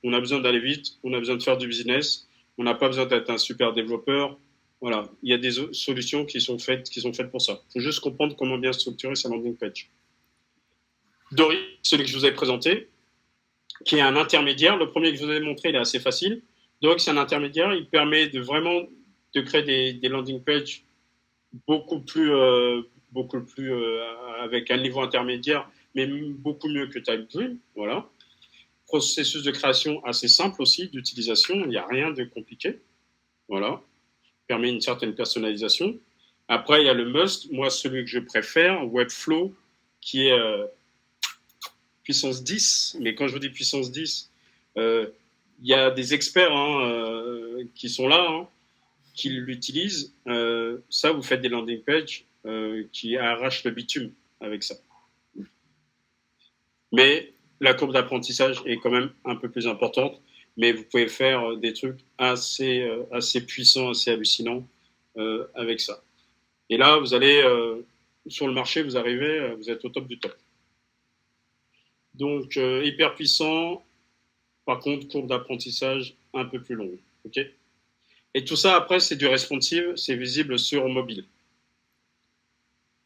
On a besoin d'aller vite. On a besoin de faire du business. On n'a pas besoin d'être un super développeur. Voilà. Il y a des solutions qui sont faites pour ça. Il faut juste comprendre comment bien structurer sa landing page. Doric, celui que je vous ai présenté, qui est un intermédiaire. Le premier que je vous ai montré, il est assez facile. Doric, c'est un intermédiaire. Il permet de vraiment de créer des landing pages beaucoup plus avec un niveau intermédiaire, mais beaucoup mieux que TypeDream. Voilà. Processus de création assez simple aussi, d'utilisation. Il n'y a rien de compliqué. Voilà. Permet une certaine personnalisation. Après, il y a le must. Moi, celui que je préfère, Webflow, qui est puissance 10. Mais quand je vous dis puissance 10, il y a des experts qui sont là, qui l'utilisent. Ça, vous faites des landing pages qui arrachent le bitume avec ça. Mais la courbe d'apprentissage est quand même un peu plus importante. Mais vous pouvez faire des trucs assez puissants, assez hallucinants avec ça. Et là, vous allez sur le marché, vous arrivez, vous êtes au top du top. Donc, hyper puissant. Par contre, courbe d'apprentissage un peu plus longue. OK ? Et tout ça, après, c'est du responsive, c'est visible sur mobile.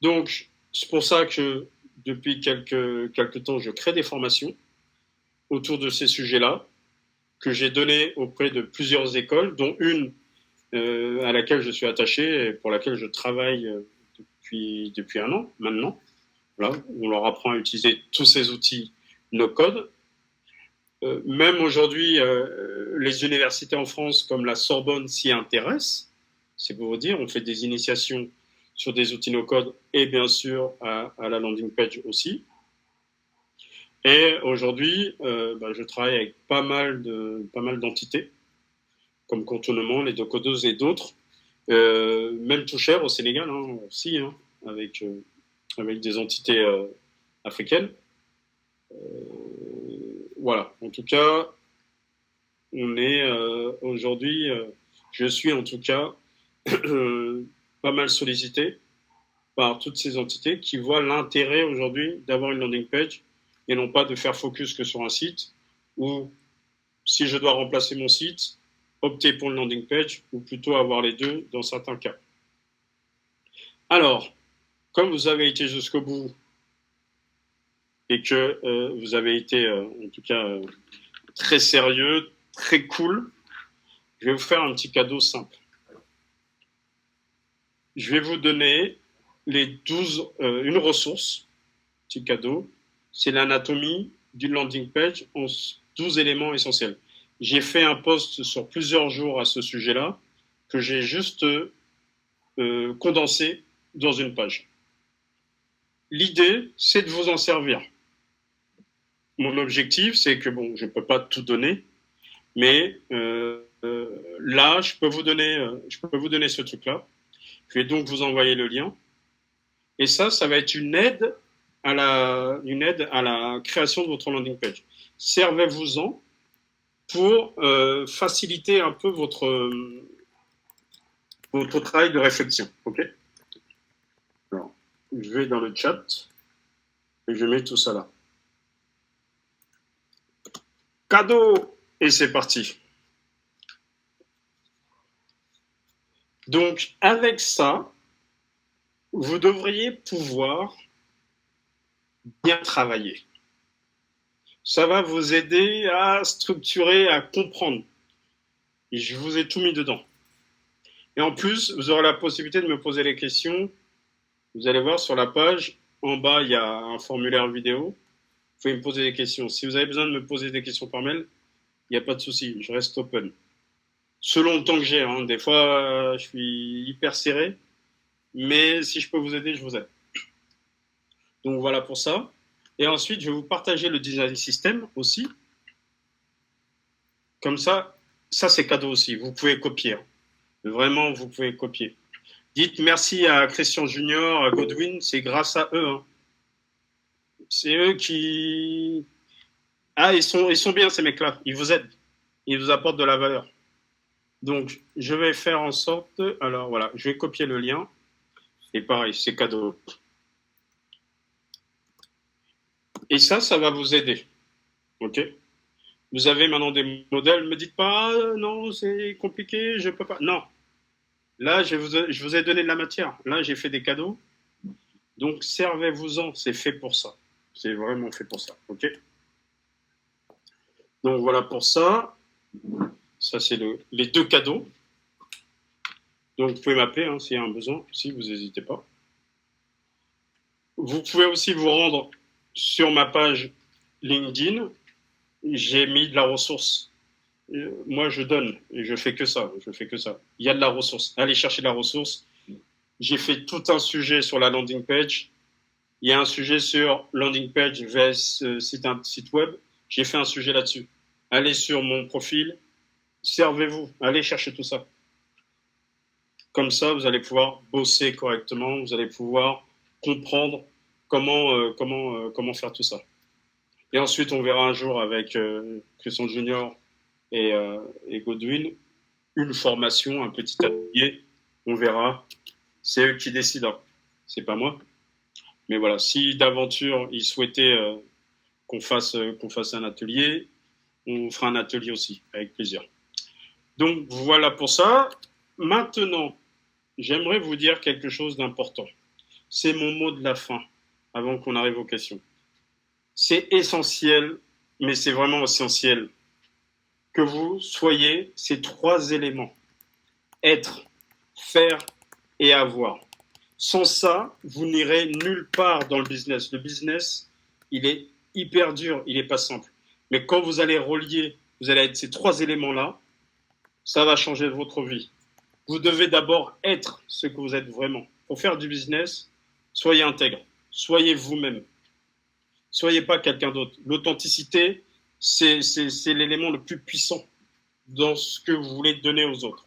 Donc, C'est pour ça que depuis quelques temps, je crée des formations autour de ces sujets-là, que j'ai données auprès de plusieurs écoles, dont une à laquelle je suis attaché et pour laquelle je travaille depuis un an maintenant. Voilà, on leur apprend à utiliser tous ces outils no-code. Même aujourd'hui, les universités en France, comme la Sorbonne, s'y intéressent. C'est pour vous dire, on fait des initiations sur des outils no-code et bien sûr à la landing page aussi. Et aujourd'hui, je travaille avec pas mal d'entités, comme Contournement, les Docodeuses et d'autres, même Toucher au Sénégal aussi, avec des entités africaines. Voilà, en tout cas, on est aujourd'hui, je suis en tout cas pas mal sollicité par toutes ces entités qui voient l'intérêt aujourd'hui d'avoir une landing page et non pas de faire focus que sur un site, ou si je dois remplacer mon site, opter pour une landing page ou plutôt avoir les deux dans certains cas. Alors, comme vous avez été jusqu'au bout et que vous avez été en tout cas très sérieux, très cool, je vais vous faire un petit cadeau simple. Je vais vous donner une ressource, petit cadeau, c'est l'anatomie d'une landing page en 12 éléments essentiels. J'ai fait un post sur plusieurs jours à ce sujet-là, que j'ai juste condensé dans une page. L'idée, c'est de vous en servir. Mon objectif, c'est que, je ne peux pas tout donner, mais là, je peux vous donner ce truc-là. Je vais donc vous envoyer le lien. Et ça va être une aide à la création de votre landing page. Servez-vous-en pour faciliter un peu votre travail de réflexion. OK ? Alors, je vais dans le chat et je mets tout ça là. Cadeau! Et c'est parti. Donc, avec ça, vous devriez pouvoir bien travailler. Ça va vous aider à structurer, à comprendre. Et je vous ai tout mis dedans. Et en plus, vous aurez la possibilité de me poser les questions. Vous allez voir sur la page, en bas, il y a un formulaire vidéo. Vous pouvez me poser des questions. Si vous avez besoin de me poser des questions par mail, il n'y a pas de souci, je reste open. Selon le temps que j'ai, des fois, je suis hyper serré. Mais si je peux vous aider, je vous aide. Donc voilà pour ça. Et ensuite, je vais vous partager le design system aussi. Comme ça c'est cadeau aussi. Vous pouvez copier. Vraiment, vous pouvez copier. Dites merci à Christian Junior, à Godwin. C'est grâce à eux. C'est eux qui... ils sont bien ces mecs-là. Ils vous aident. Ils vous apportent de la valeur. Donc, je vais faire en sorte... Alors voilà, je vais copier le lien. Et pareil, c'est cadeau. Et ça va vous aider. OK ? Vous avez maintenant des modèles. Ne me dites pas, non, c'est compliqué, je ne peux pas. Non. Là, je vous ai donné de la matière. Là, j'ai fait des cadeaux. Donc, servez-vous-en. C'est fait pour ça. C'est vraiment fait pour ça. OK ? Donc, voilà pour ça. Ça, c'est les deux cadeaux. Donc, vous pouvez m'appeler s'il y a un besoin. Si vous n'hésitez pas. Vous pouvez aussi vous rendre sur ma page LinkedIn. J'ai mis de la ressource. Moi, je donne et je fais que ça. Il y a de la ressource. Allez chercher de la ressource. J'ai fait tout un sujet sur la landing page. Il y a un sujet sur landing page vs site web. J'ai fait un sujet là-dessus. Allez sur mon profil. Servez-vous. Allez chercher tout ça. Comme ça, vous allez pouvoir bosser correctement. Vous allez pouvoir comprendre comment faire tout ça. Et ensuite, on verra un jour avec Christian Junior et Godwin une formation, un petit atelier. On verra. C'est eux qui décident. C'est pas moi. Mais voilà, si d'aventure ils souhaitaient qu'on fasse un atelier, on fera un atelier aussi, avec plaisir. Donc voilà pour ça. Maintenant, j'aimerais vous dire quelque chose d'important. c'est mon mot de la fin, avant qu'on arrive aux questions. C'est essentiel, mais c'est vraiment essentiel, que vous soyez ces 3 éléments. Être, faire et avoir. Sans ça, vous n'irez nulle part dans le business. Le business, il est hyper dur, il n'est pas simple. Mais quand vous allez relier, vous allez être ces 3 éléments-là, ça va changer votre vie. Vous devez d'abord être ce que vous êtes vraiment. Pour faire du business, soyez intègre, soyez vous-même. Soyez pas quelqu'un d'autre. L'authenticité, c'est l'élément le plus puissant dans ce que vous voulez donner aux autres.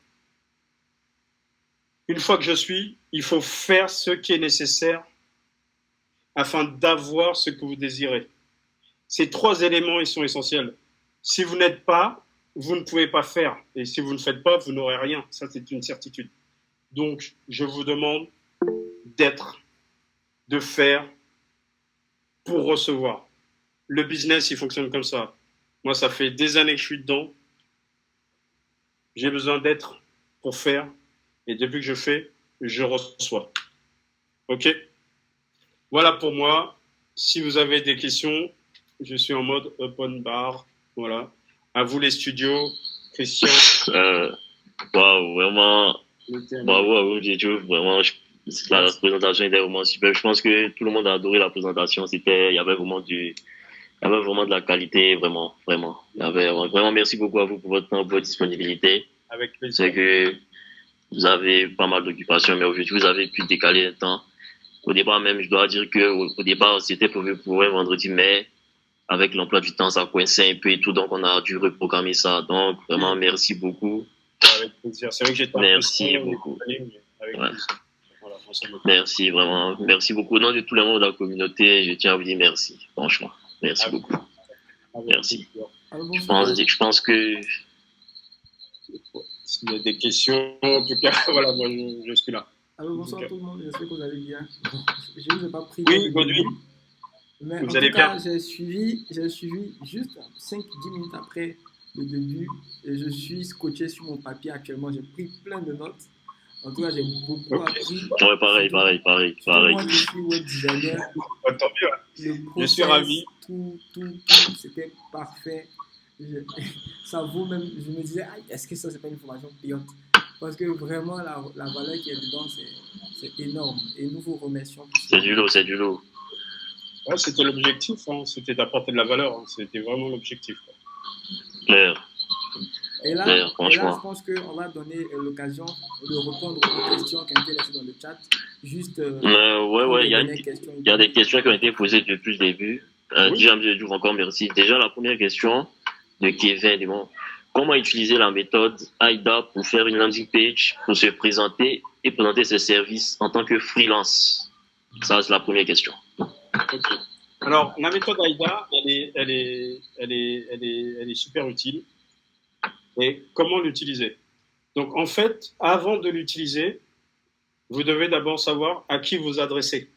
Une fois que je suis, il faut faire ce qui est nécessaire afin d'avoir ce que vous désirez. Ces 3 éléments, ils sont essentiels. Si vous n'êtes pas, vous ne pouvez pas faire. Et si vous ne faites pas, vous n'aurez rien. Ça, c'est une certitude. Donc, je vous demande d'être, de faire pour recevoir. Le business, il fonctionne comme ça. Moi, ça fait des années que je suis dedans. J'ai besoin d'être pour faire. Et depuis que je fais, je reçois. OK? Voilà pour moi. Si vous avez des questions, je suis en mode open bar. Voilà. À vous les studios. Christian. Waouh, vraiment. Bravo à vous, Diego. Vraiment, la présentation était vraiment super. Je pense que tout le monde a adoré la présentation. Il y avait vraiment de la qualité, vraiment. Vraiment, merci beaucoup à vous pour votre temps, pour votre disponibilité. Avec plaisir. C'est que vous avez pas mal d'occupations, mais aujourd'hui, vous avez pu décaler le temps. Au départ même, je dois dire que au départ, c'était prévu pour un vendredi, mais avec l'emploi du temps, ça coinçait un peu et tout, donc on a dû reprogrammer ça. Donc, vraiment, merci beaucoup. Avec plaisir. C'est vrai que j'étais merci beaucoup. Avec ouais. Voilà, merci, vraiment. Merci beaucoup. Au nom de tous les membres de la communauté, je tiens à vous dire merci, franchement. Merci beaucoup. Merci. Je pense que... S'il y a des questions, en tout cas, voilà, moi, je suis là. Alors, bonsoir tout le monde, j'espère que vous allez bien. Je ne vous ai pas pris. Oui, Godwin. Mais vous allez bien. J'ai suivi juste 5-10 minutes après le début et je suis scotché sur mon papier actuellement. J'ai pris plein de notes. En tout cas, j'ai beaucoup appris. Ouais, pareil. Moi, je suis web designer. Tant mieux. Je suis ravi. Tout, c'était parfait. Ça vaut même, je me disais, est-ce que ça, c'est pas une formation payante? Parce que vraiment, la valeur qui est dedans, c'est énorme. Et nous vous remercions. C'est du lot. Ouais, c'était l'objectif, hein. C'était d'apporter de la valeur. Hein. C'était vraiment l'objectif. Claire. Et là, je pense qu'on va donner l'occasion de répondre aux questions qui ont été laissées dans le chat. Juste. Ouais, il y a des questions qui ont été posées depuis le début. Déjà, je vous encore merci. Déjà, la première question de Kevin, comment utiliser la méthode AIDA pour faire une landing page, pour se présenter et présenter ses services en tant que freelance? Ça, c'est la première question. Okay. Alors, la méthode AIDA, elle est super utile. Et comment l'utiliser? Donc, en fait, avant de l'utiliser, vous devez d'abord savoir à qui vous adressez.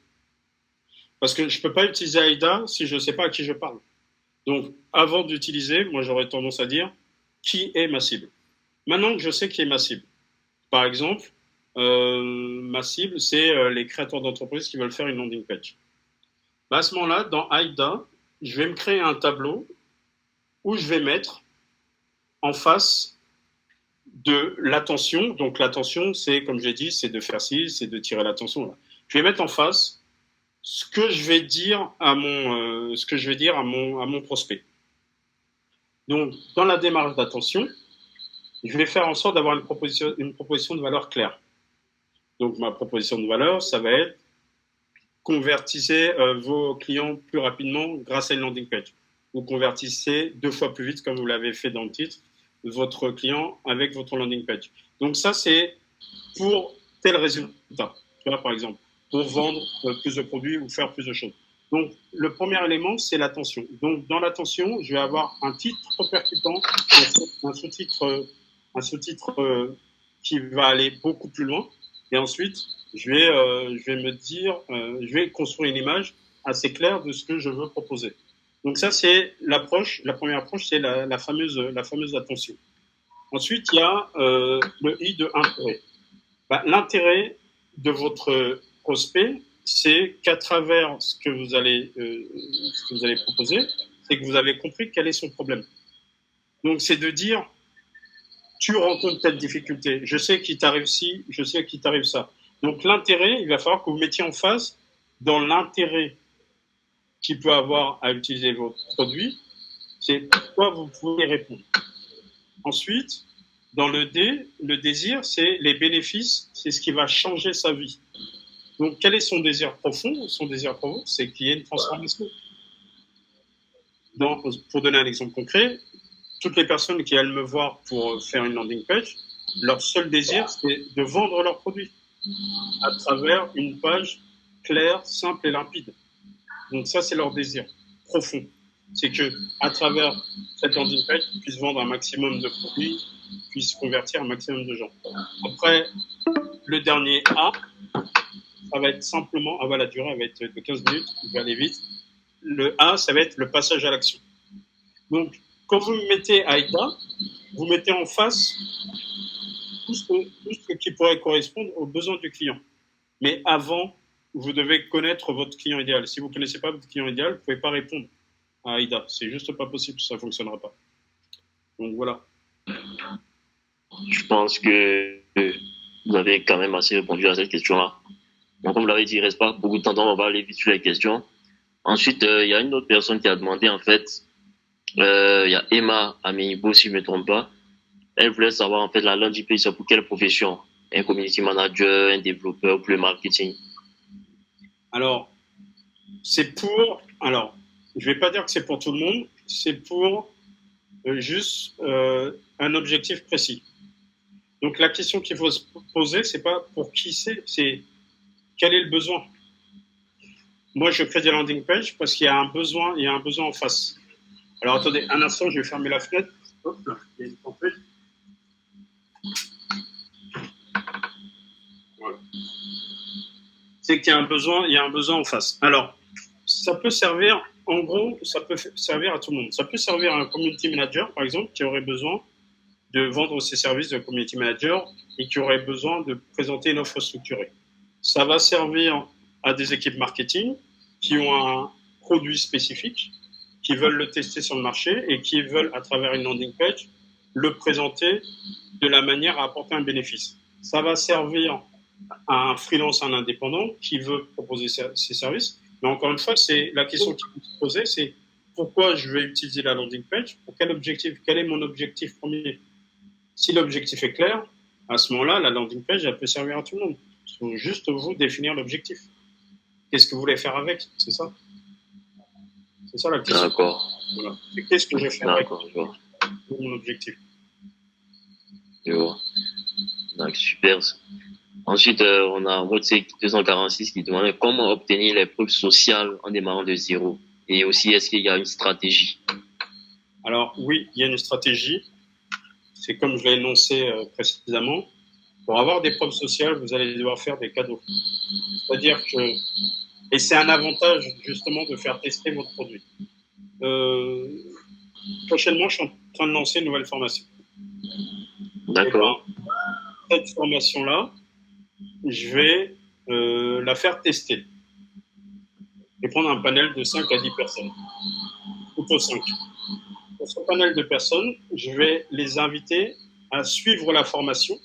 Parce que je ne peux pas utiliser AIDA si je ne sais pas à qui je parle. Donc, avant d'utiliser, moi, j'aurais tendance à dire qui est ma cible. Maintenant que je sais qui est ma cible, par exemple, ma cible, c'est les créateurs d'entreprises qui veulent faire une landing page. À ce moment-là, dans AIDA, je vais me créer un tableau où je vais mettre en face de l'attention. Donc, l'attention, c'est, comme j'ai dit, c'est de faire ci, c'est de tirer l'attention. Là. Je vais mettre en face ce que je vais dire à mon prospect. Donc, dans la démarche d'attention, je vais faire en sorte d'avoir une proposition de valeur claire. Donc, ma proposition de valeur, ça va être convertissez vos clients plus rapidement grâce à une landing page. Vous convertissez 2 fois plus vite, comme vous l'avez fait dans le titre, votre client avec votre landing page. Donc, ça, c'est pour tel résultat. Tu vois, par exemple, pour vendre plus de produits ou faire plus de choses. Donc, le premier élément, c'est l'attention. Donc, dans l'attention, je vais avoir un titre percutant, un sous-titre qui va aller beaucoup plus loin. Et ensuite, je vais construire une image assez claire de ce que je veux proposer. Donc, ça, c'est l'approche. La première approche, c'est la fameuse attention. Ensuite, il y a le I de intérêt. L'intérêt de votre prospect, c'est qu'à travers ce que vous allez proposer, c'est que vous avez compris quel est son problème. Donc, c'est de dire, tu rencontres telle difficulté, je sais qu'il t'arrive ci, je sais qu'il t'arrive ça. Donc, l'intérêt, il va falloir que vous mettiez en face dans l'intérêt qu'il peut avoir à utiliser votre produit, c'est pourquoi vous pouvez répondre. Ensuite, dans le D, le désir, c'est les bénéfices, c'est ce qui va changer sa vie. Donc, quel est son désir profond? Son désir profond, c'est qu'il y ait une transformation. Pour donner un exemple concret, toutes les personnes qui viennent me voir pour faire une landing page, leur seul désir, c'est de vendre leurs produits à travers une page claire, simple et limpide. Donc ça, c'est leur désir profond. C'est que à travers cette landing page, ils puissent vendre un maximum de produits, puissent convertir un maximum de gens. Après, le dernier A, ça va être simplement, la durée va être de 15 minutes, il va aller vite. Le A, ça va être le passage à l'action. Donc, quand vous mettez AIDA, vous mettez en face tout ce qui pourrait correspondre aux besoins du client. Mais avant, vous devez connaître votre client idéal. Si vous ne connaissez pas votre client idéal, vous ne pouvez pas répondre à AIDA. C'est juste pas possible, ça ne fonctionnera pas. Donc voilà. Je pense que vous avez quand même assez répondu à cette question-là. Donc, comme vous l'avez dit, il ne reste pas beaucoup de temps, on va aller vite sur les questions. Ensuite, il y a une autre personne qui a demandé, en fait, il y a Emma Ameibo, si je ne me trompe pas. Elle voulait savoir, en fait, la landing page, c'est pour quelle profession? Un community manager, un développeur, pour le marketing? Alors, je ne vais pas dire que c'est pour tout le monde, c'est pour juste un objectif précis. Donc, la question qu'il faut se poser, c'est pas pour qui c'est quel est le besoin. Moi, je crée des landing pages parce qu'il y a un besoin en face. Alors, attendez, un instant, je vais fermer la fenêtre. Hop là, il y a une tempête. Voilà. C'est qu'il y a un besoin en face. Alors, ça peut servir, en gros, ça peut servir à tout le monde. Ça peut servir à un community manager, par exemple, qui aurait besoin de vendre ses services de community manager et qui aurait besoin de présenter une offre structurée. Ça va servir à des équipes marketing qui ont un produit spécifique, qui veulent le tester sur le marché et qui veulent, à travers une landing page, le présenter de la manière à apporter un bénéfice. Ça va servir à un freelance, un indépendant qui veut proposer ses services. Mais encore une fois, c'est la question qu'il faut se poser, c'est pourquoi je vais utiliser la landing page? Pour quel objectif? Quel est mon objectif premier? Si l'objectif est clair, à ce moment-là, la landing page, elle peut servir à tout le monde. Il faut juste vous définir l'objectif. Qu'est-ce que vous voulez faire avec? C'est ça. C'est ça la question. D'accord. Voilà. Qu'est-ce que je vais faire avec mon objectif? Je vois. Donc, super. Ensuite, on a Motsek 246 qui demandait comment obtenir les preuves sociales en démarrant de zéro. Et aussi, est-ce qu'il y a une stratégie? Alors, oui, il y a une stratégie. C'est comme je l'ai énoncé précédemment. Pour avoir des preuves sociales, vous allez devoir faire des cadeaux. C'est-à-dire que... Et c'est un avantage, justement, de faire tester votre produit. Prochainement, je suis en train de lancer une nouvelle formation. D'accord. Cette formation-là, je vais la faire tester. Je vais prendre un panel de 5 à 10 personnes. Plutôt 5. Pour ce panel de personnes, je vais les inviter à suivre la formation.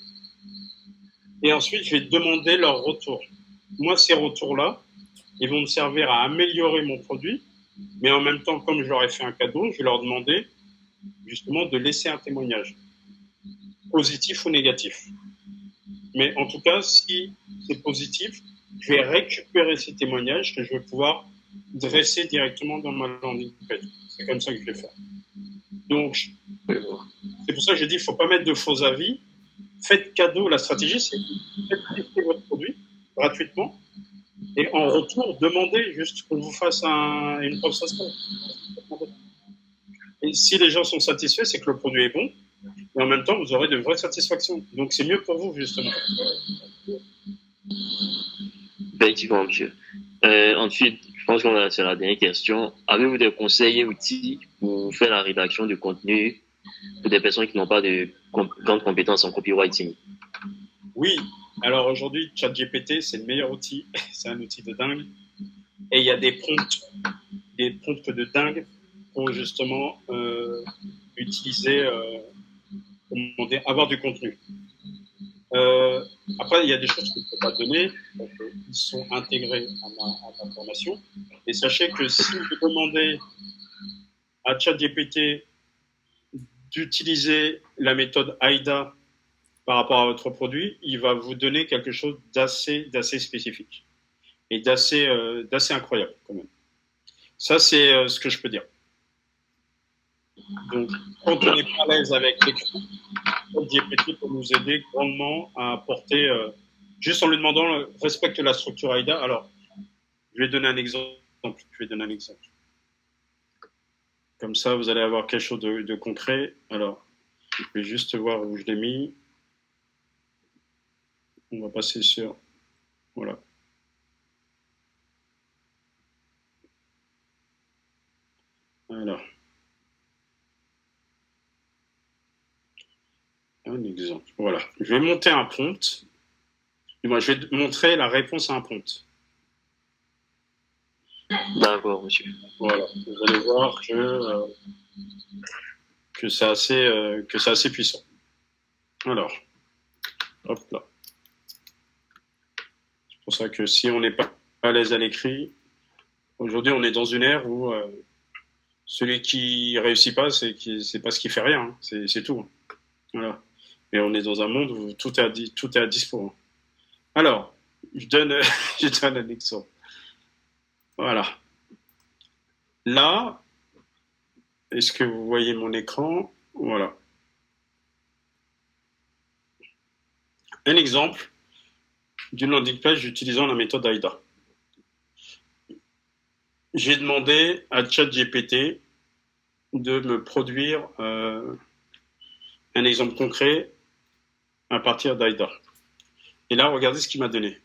Et ensuite, je vais demander leur retour. Moi, ces retours-là, ils vont me servir à améliorer mon produit, mais en même temps, comme je leur ai fait un cadeau, je vais leur demander justement de laisser un témoignage, positif ou négatif. Mais en tout cas, si c'est positif, je vais récupérer ces témoignages que je vais pouvoir dresser directement dans ma landing page. C'est comme ça que je vais faire. Donc, c'est pour ça que je dis qu'il ne faut pas mettre de faux avis. Faites cadeau. La stratégie, c'est de tester votre produit gratuitement. Et en retour, demandez juste qu'on vous fasse une preuve sociale. Et si les gens sont satisfaits, c'est que le produit est bon. Et en même temps, vous aurez de vraies satisfactions. Donc, c'est mieux pour vous, justement. Effectivement, monsieur. Ensuite, je pense qu'on a sur la dernière question. Avez-vous des conseils et outils pour faire la rédaction de contenu pour des personnes qui n'ont pas de grandes compétences en copywriting? Oui, Alors aujourd'hui, ChatGPT, c'est le meilleur outil. C'est un outil de dingue. Et il y a des prompts de dingue pour justement utiliser, avoir du contenu. Après, il y a des choses que je ne peux pas donner, donc ils sont intégrés à ma formation. Et sachez que si vous demandez à ChatGPT d'utiliser la méthode AIDA par rapport à votre produit, il va vous donner quelque chose d'assez spécifique et d'assez incroyable quand même. Ça, c'est ce que je peux dire. Donc, quand on n'est pas à l'aise avec l'écrit, ChatGPT peut nous aider grandement à apporter, juste en lui demandant, respecte la structure AIDA. Alors, je vais donner un exemple. Comme ça, vous allez avoir quelque chose de concret. Alors, je vais juste voir où je l'ai mis. On va passer sur... Voilà. Alors. Un exemple. Voilà. Je vais monter un prompt. Moi, je vais montrer la réponse à un prompt. D'accord, monsieur. Voilà. Vous allez voir que c'est assez puissant. Alors, hop là. C'est pour ça que si on n'est pas à l'aise à l'écrit, aujourd'hui, on est dans une ère où celui qui réussit pas, c'est parce qu'il fait rien. Hein. C'est tout. Voilà. Mais on est dans un monde où tout est à dispo. Alors, je donne un exemple. Voilà. Là, est-ce que vous voyez mon écran? Voilà. Un exemple d'une landing page utilisant la méthode AIDA. J'ai demandé à ChatGPT de me produire un exemple concret à partir d'AIDA. Et là, regardez ce qu'il m'a donné.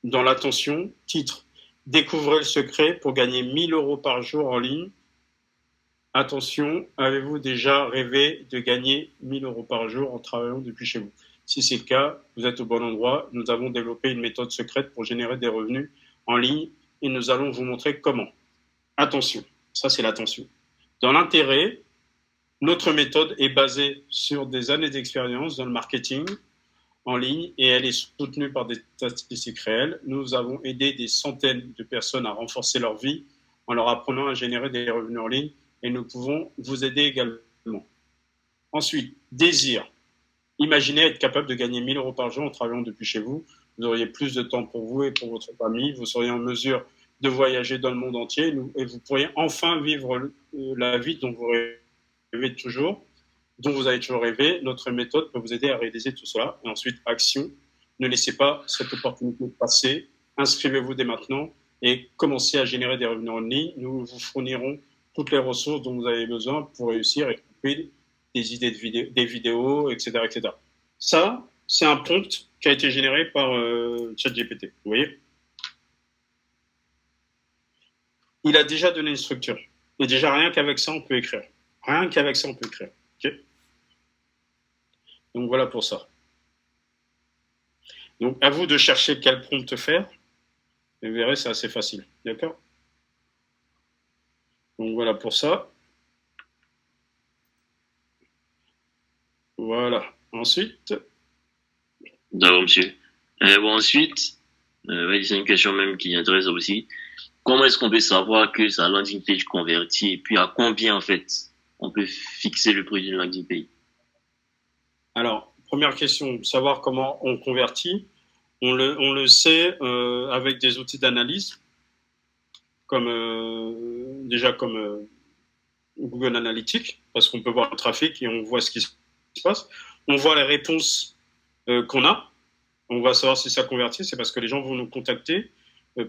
Dans l'attention, titre, découvrez le secret pour gagner 1 000 € par jour en ligne. Attention, avez-vous déjà rêvé de gagner 1 000 € par jour en travaillant depuis chez vous? Si c'est le cas, vous êtes au bon endroit. Nous avons développé une méthode secrète pour générer des revenus en ligne et nous allons vous montrer comment. Attention, ça c'est l'attention. Dans l'intérêt, notre méthode est basée sur des années d'expérience dans le marketing en ligne et elle est soutenue par des statistiques réelles. Nous avons aidé des centaines de personnes à renforcer leur vie en leur apprenant à générer des revenus en ligne et nous pouvons vous aider également. Ensuite, désir. Imaginez être capable de gagner 1 000 € par jour en travaillant depuis chez vous. Vous auriez plus de temps pour vous et pour votre famille. Vous seriez en mesure de voyager dans le monde entier et vous pourriez enfin vivre la vie dont vous rêvez toujours, dont vous avez toujours rêvé. Notre méthode peut vous aider à réaliser tout cela. Et ensuite, action. Ne laissez pas cette opportunité passer. Inscrivez-vous dès maintenant et commencez à générer des revenus en ligne. Nous vous fournirons toutes les ressources dont vous avez besoin pour réussir, y compris des idées des vidéos, etc., etc. Ça, c'est un prompt qui a été généré par ChatGPT. Vous voyez? Il a déjà donné une structure. Et déjà, rien qu'avec ça, on peut écrire. Okay. Donc, voilà pour ça. Donc, à vous de chercher quel prompt faire. Et vous verrez, c'est assez facile. D'accord? Donc, voilà pour ça. Voilà. Ensuite. D'accord, monsieur. Ensuite, c'est une question même qui intéresse aussi. Comment est-ce qu'on peut savoir que sa landing page convertit et puis à combien, en fait, on peut fixer le prix d'une landing page? Alors, première question, savoir comment on convertit. On le sait avec des outils d'analyse, comme Google Analytics, parce qu'on peut voir le trafic et on voit ce qui se passe. On voit les réponses qu'on a. On va savoir si ça convertit. C'est parce que les gens vont nous contacter,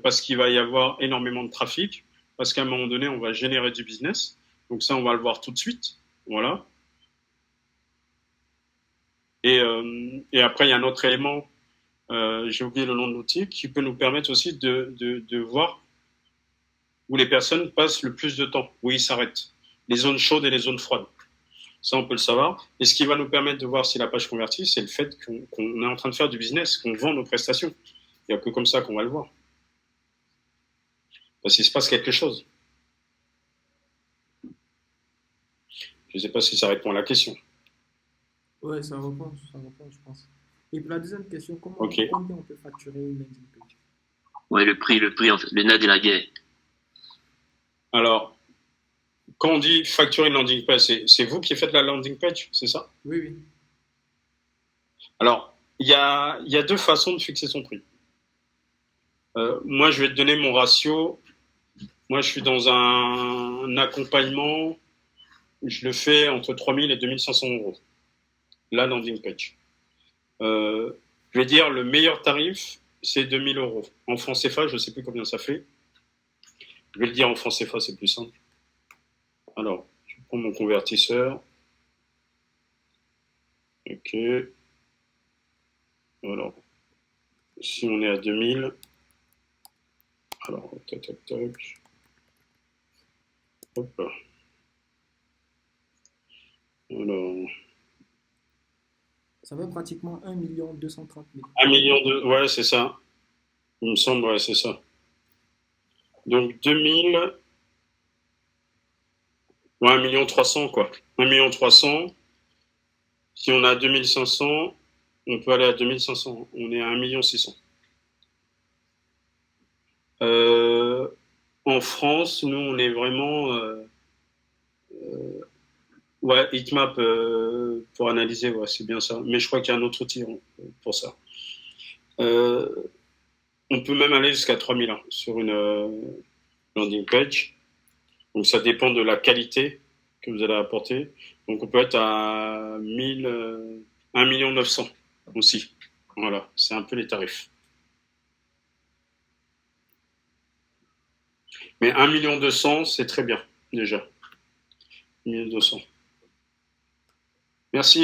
parce qu'il va y avoir énormément de trafic, parce qu'à un moment donné, on va générer du business. Donc ça, on va le voir tout de suite. Voilà. Et après, il y a un autre élément, j'ai oublié le nom de l'outil, qui peut nous permettre aussi de voir où les personnes passent le plus de temps, où ils s'arrêtent. Les zones chaudes et les zones froides. Ça, on peut le savoir. Et ce qui va nous permettre de voir si la page convertit, c'est le fait qu'on est en train de faire du business, qu'on vend nos prestations. Il n'y a que comme ça qu'on va le voir. Parce qu'il se passe quelque chose. Je ne sais pas si ça répond à la question. Ouais, ça répond, je pense. Et pour la deuxième question, combien on peut facturer une landing page? Ouais, le prix, en fait, le nerf de la guerre. Alors, quand on dit facturer une landing page, c'est vous qui faites la landing page, c'est ça? Oui. Alors, il y a 2 façons de fixer son prix. Moi, je vais te donner mon ratio. Moi, je suis dans un accompagnement. Je le fais entre 3 000 et 2 500 euros. La landing page. Je vais dire le meilleur tarif, c'est 2 000 euros. En francs CFA, je ne sais plus combien ça fait. Je vais le dire en francs CFA, c'est plus simple. Alors, je prends mon convertisseur. Ok. Alors, si on est à 2000, alors, tac. Hop là. Alors. Ça fait pratiquement 1 230 000. 1 million de. Ouais, c'est ça. Il me semble, ouais, c'est ça. Donc 2000. Ouais, 1 300 000, quoi. 1 300 000. Si on a 2500, on peut aller à 2500. On est à 1 600 000. En France, nous, on est vraiment. Ouais, Heatmap pour analyser, ouais, c'est bien ça. Mais je crois qu'il y a un autre outil pour ça. On peut même aller jusqu'à 3000 sur une landing page. Donc ça dépend de la qualité que vous allez apporter. Donc on peut être à 1 900 000 aussi. Voilà, c'est un peu les tarifs. Mais 1 200 000, c'est très bien, déjà. 1 200 000. Merci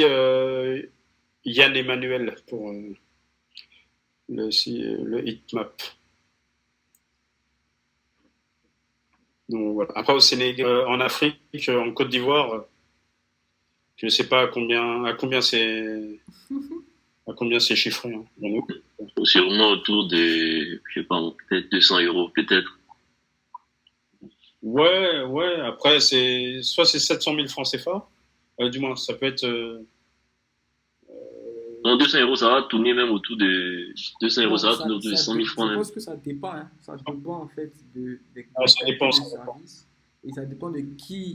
Yann Emmanuel pour le heatmap. Donc, voilà. Après au Sénégal, en Afrique, en Côte d'Ivoire, je ne sais pas à combien c'est chiffré. Sûrement autour de, je sais pas, peut-être 200 euros, peut-être. Ouais. Après soit c'est 700 000 francs CFA. Du moins, ça peut être. Non, 200 euros, ça va tourner même autour de. 200 euros, ça va tourner autour de 100 000 francs. Je pense que ça dépend. Hein. Ça dépend en fait ça dépend. Service. Et ça dépend de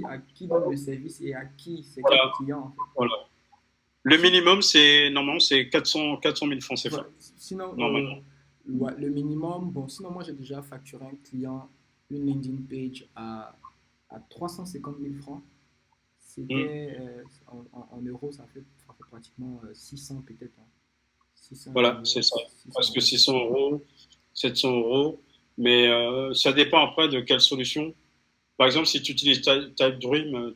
à qui donne le service et à qui c'est quel client. En fait. Voilà. Le minimum, normalement, c'est 400 000 francs CFA. Ouais. Sinon, le minimum, sinon, moi, j'ai déjà facturé un client une landing page à 350 000 francs. C'était en euros, ça fait pratiquement 600 peut-être. 600 voilà, c'est ça. Parce que 600 euros, 700 euros. Mais ça dépend après de quelle solution. Par exemple, si tu utilises TypeDream,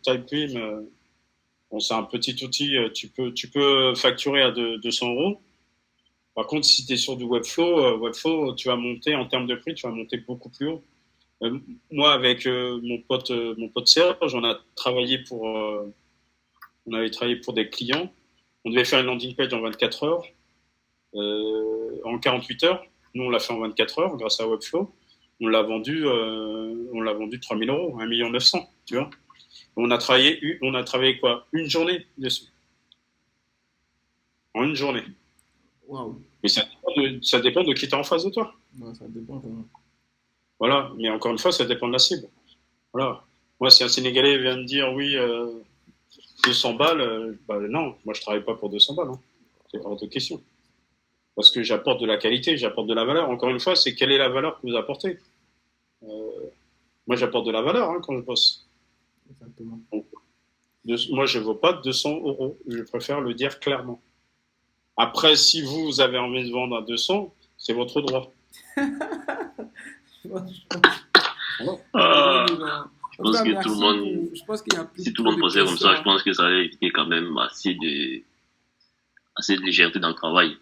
c'est un petit outil, tu peux facturer à 200 euros. Par contre, si tu es sur du Webflow, tu vas monter en termes de prix, tu vas monter beaucoup plus haut. Moi, avec mon pote Serge, on avait travaillé pour des clients. On devait faire une landing page en 24 heures, en 48 heures. Nous, on l'a fait en 24 heures grâce à Webflow. On l'a vendu 3 000 euros, 1 900 000, tu vois. On a travaillé quoi? Une journée dessus. En une journée. Waouh. Mais ça dépend de qui t'es en face de toi. Ouais, ça dépend vraiment. Voilà, mais encore une fois, ça dépend de la cible. Voilà. Moi, si un Sénégalais vient me dire oui, 200 balles, non, moi je travaille pas pour 200 balles. Hein. C'est hors de question. Parce que j'apporte de la qualité, j'apporte de la valeur. Encore une fois, c'est quelle est la valeur que vous apportez. Moi, j'apporte de la valeur quand je bosse. Exactement. Donc, moi, je ne vaux pas 200 euros. Je préfère le dire clairement. Après, si vous avez envie de vendre à 200, c'est votre droit. Je pense que tout le monde, si tout le monde pensait comme ça, je pense que ça allait éviter quand même assez de légèreté dans le travail.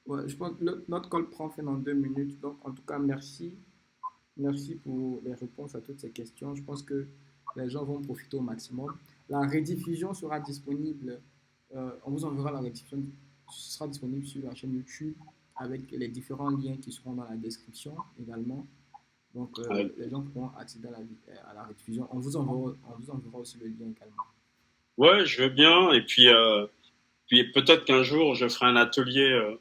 Ouais, je pense que notre call prend fin dans 2 minutes. Donc, en tout cas, merci. Merci pour les réponses à toutes ces questions. Je pense que les gens vont profiter au maximum. La rediffusion sera disponible, on vous enverra la rediffusion, sera disponible sur la chaîne YouTube avec les différents liens qui seront dans la description également. Donc, les gens pourront accéder à la rediffusion. On vous enverra aussi le lien également. Ouais, je veux bien. Et puis peut-être qu'un jour, je ferai un atelier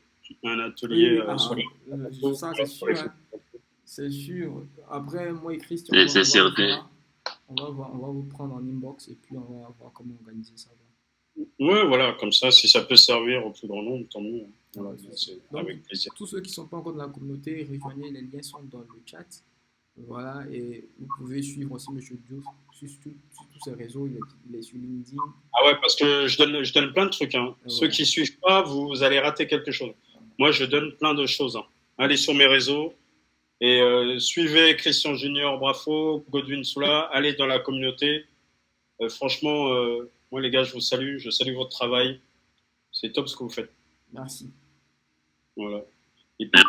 sur ça, c'est sûr. Hein. C'est sûr. Après, moi et Christian, c'est certain. On va vous prendre en inbox et puis on va voir comment organiser ça. Ouais, voilà, comme ça, si ça peut servir au plus grand nombre, tant mieux. Voilà, donc, avec plaisir. Tous ceux qui ne sont pas encore dans la communauté, rejoignez, les liens sont dans le chat. Voilà, et vous pouvez suivre aussi M. Diouf sur tous ses réseaux, il est sur LinkedIn. Ah ouais, parce que je donne plein de trucs. Hein. Ouais. Ceux qui ne suivent pas, vous allez rater quelque chose. Moi, je donne plein de choses. Hein. Allez sur mes réseaux et suivez Christian Junior Brafo, Godwin Soula, allez dans la communauté. Franchement, moi les gars, je salue votre travail. C'est top ce que vous faites. Merci. Voilà. Et puis,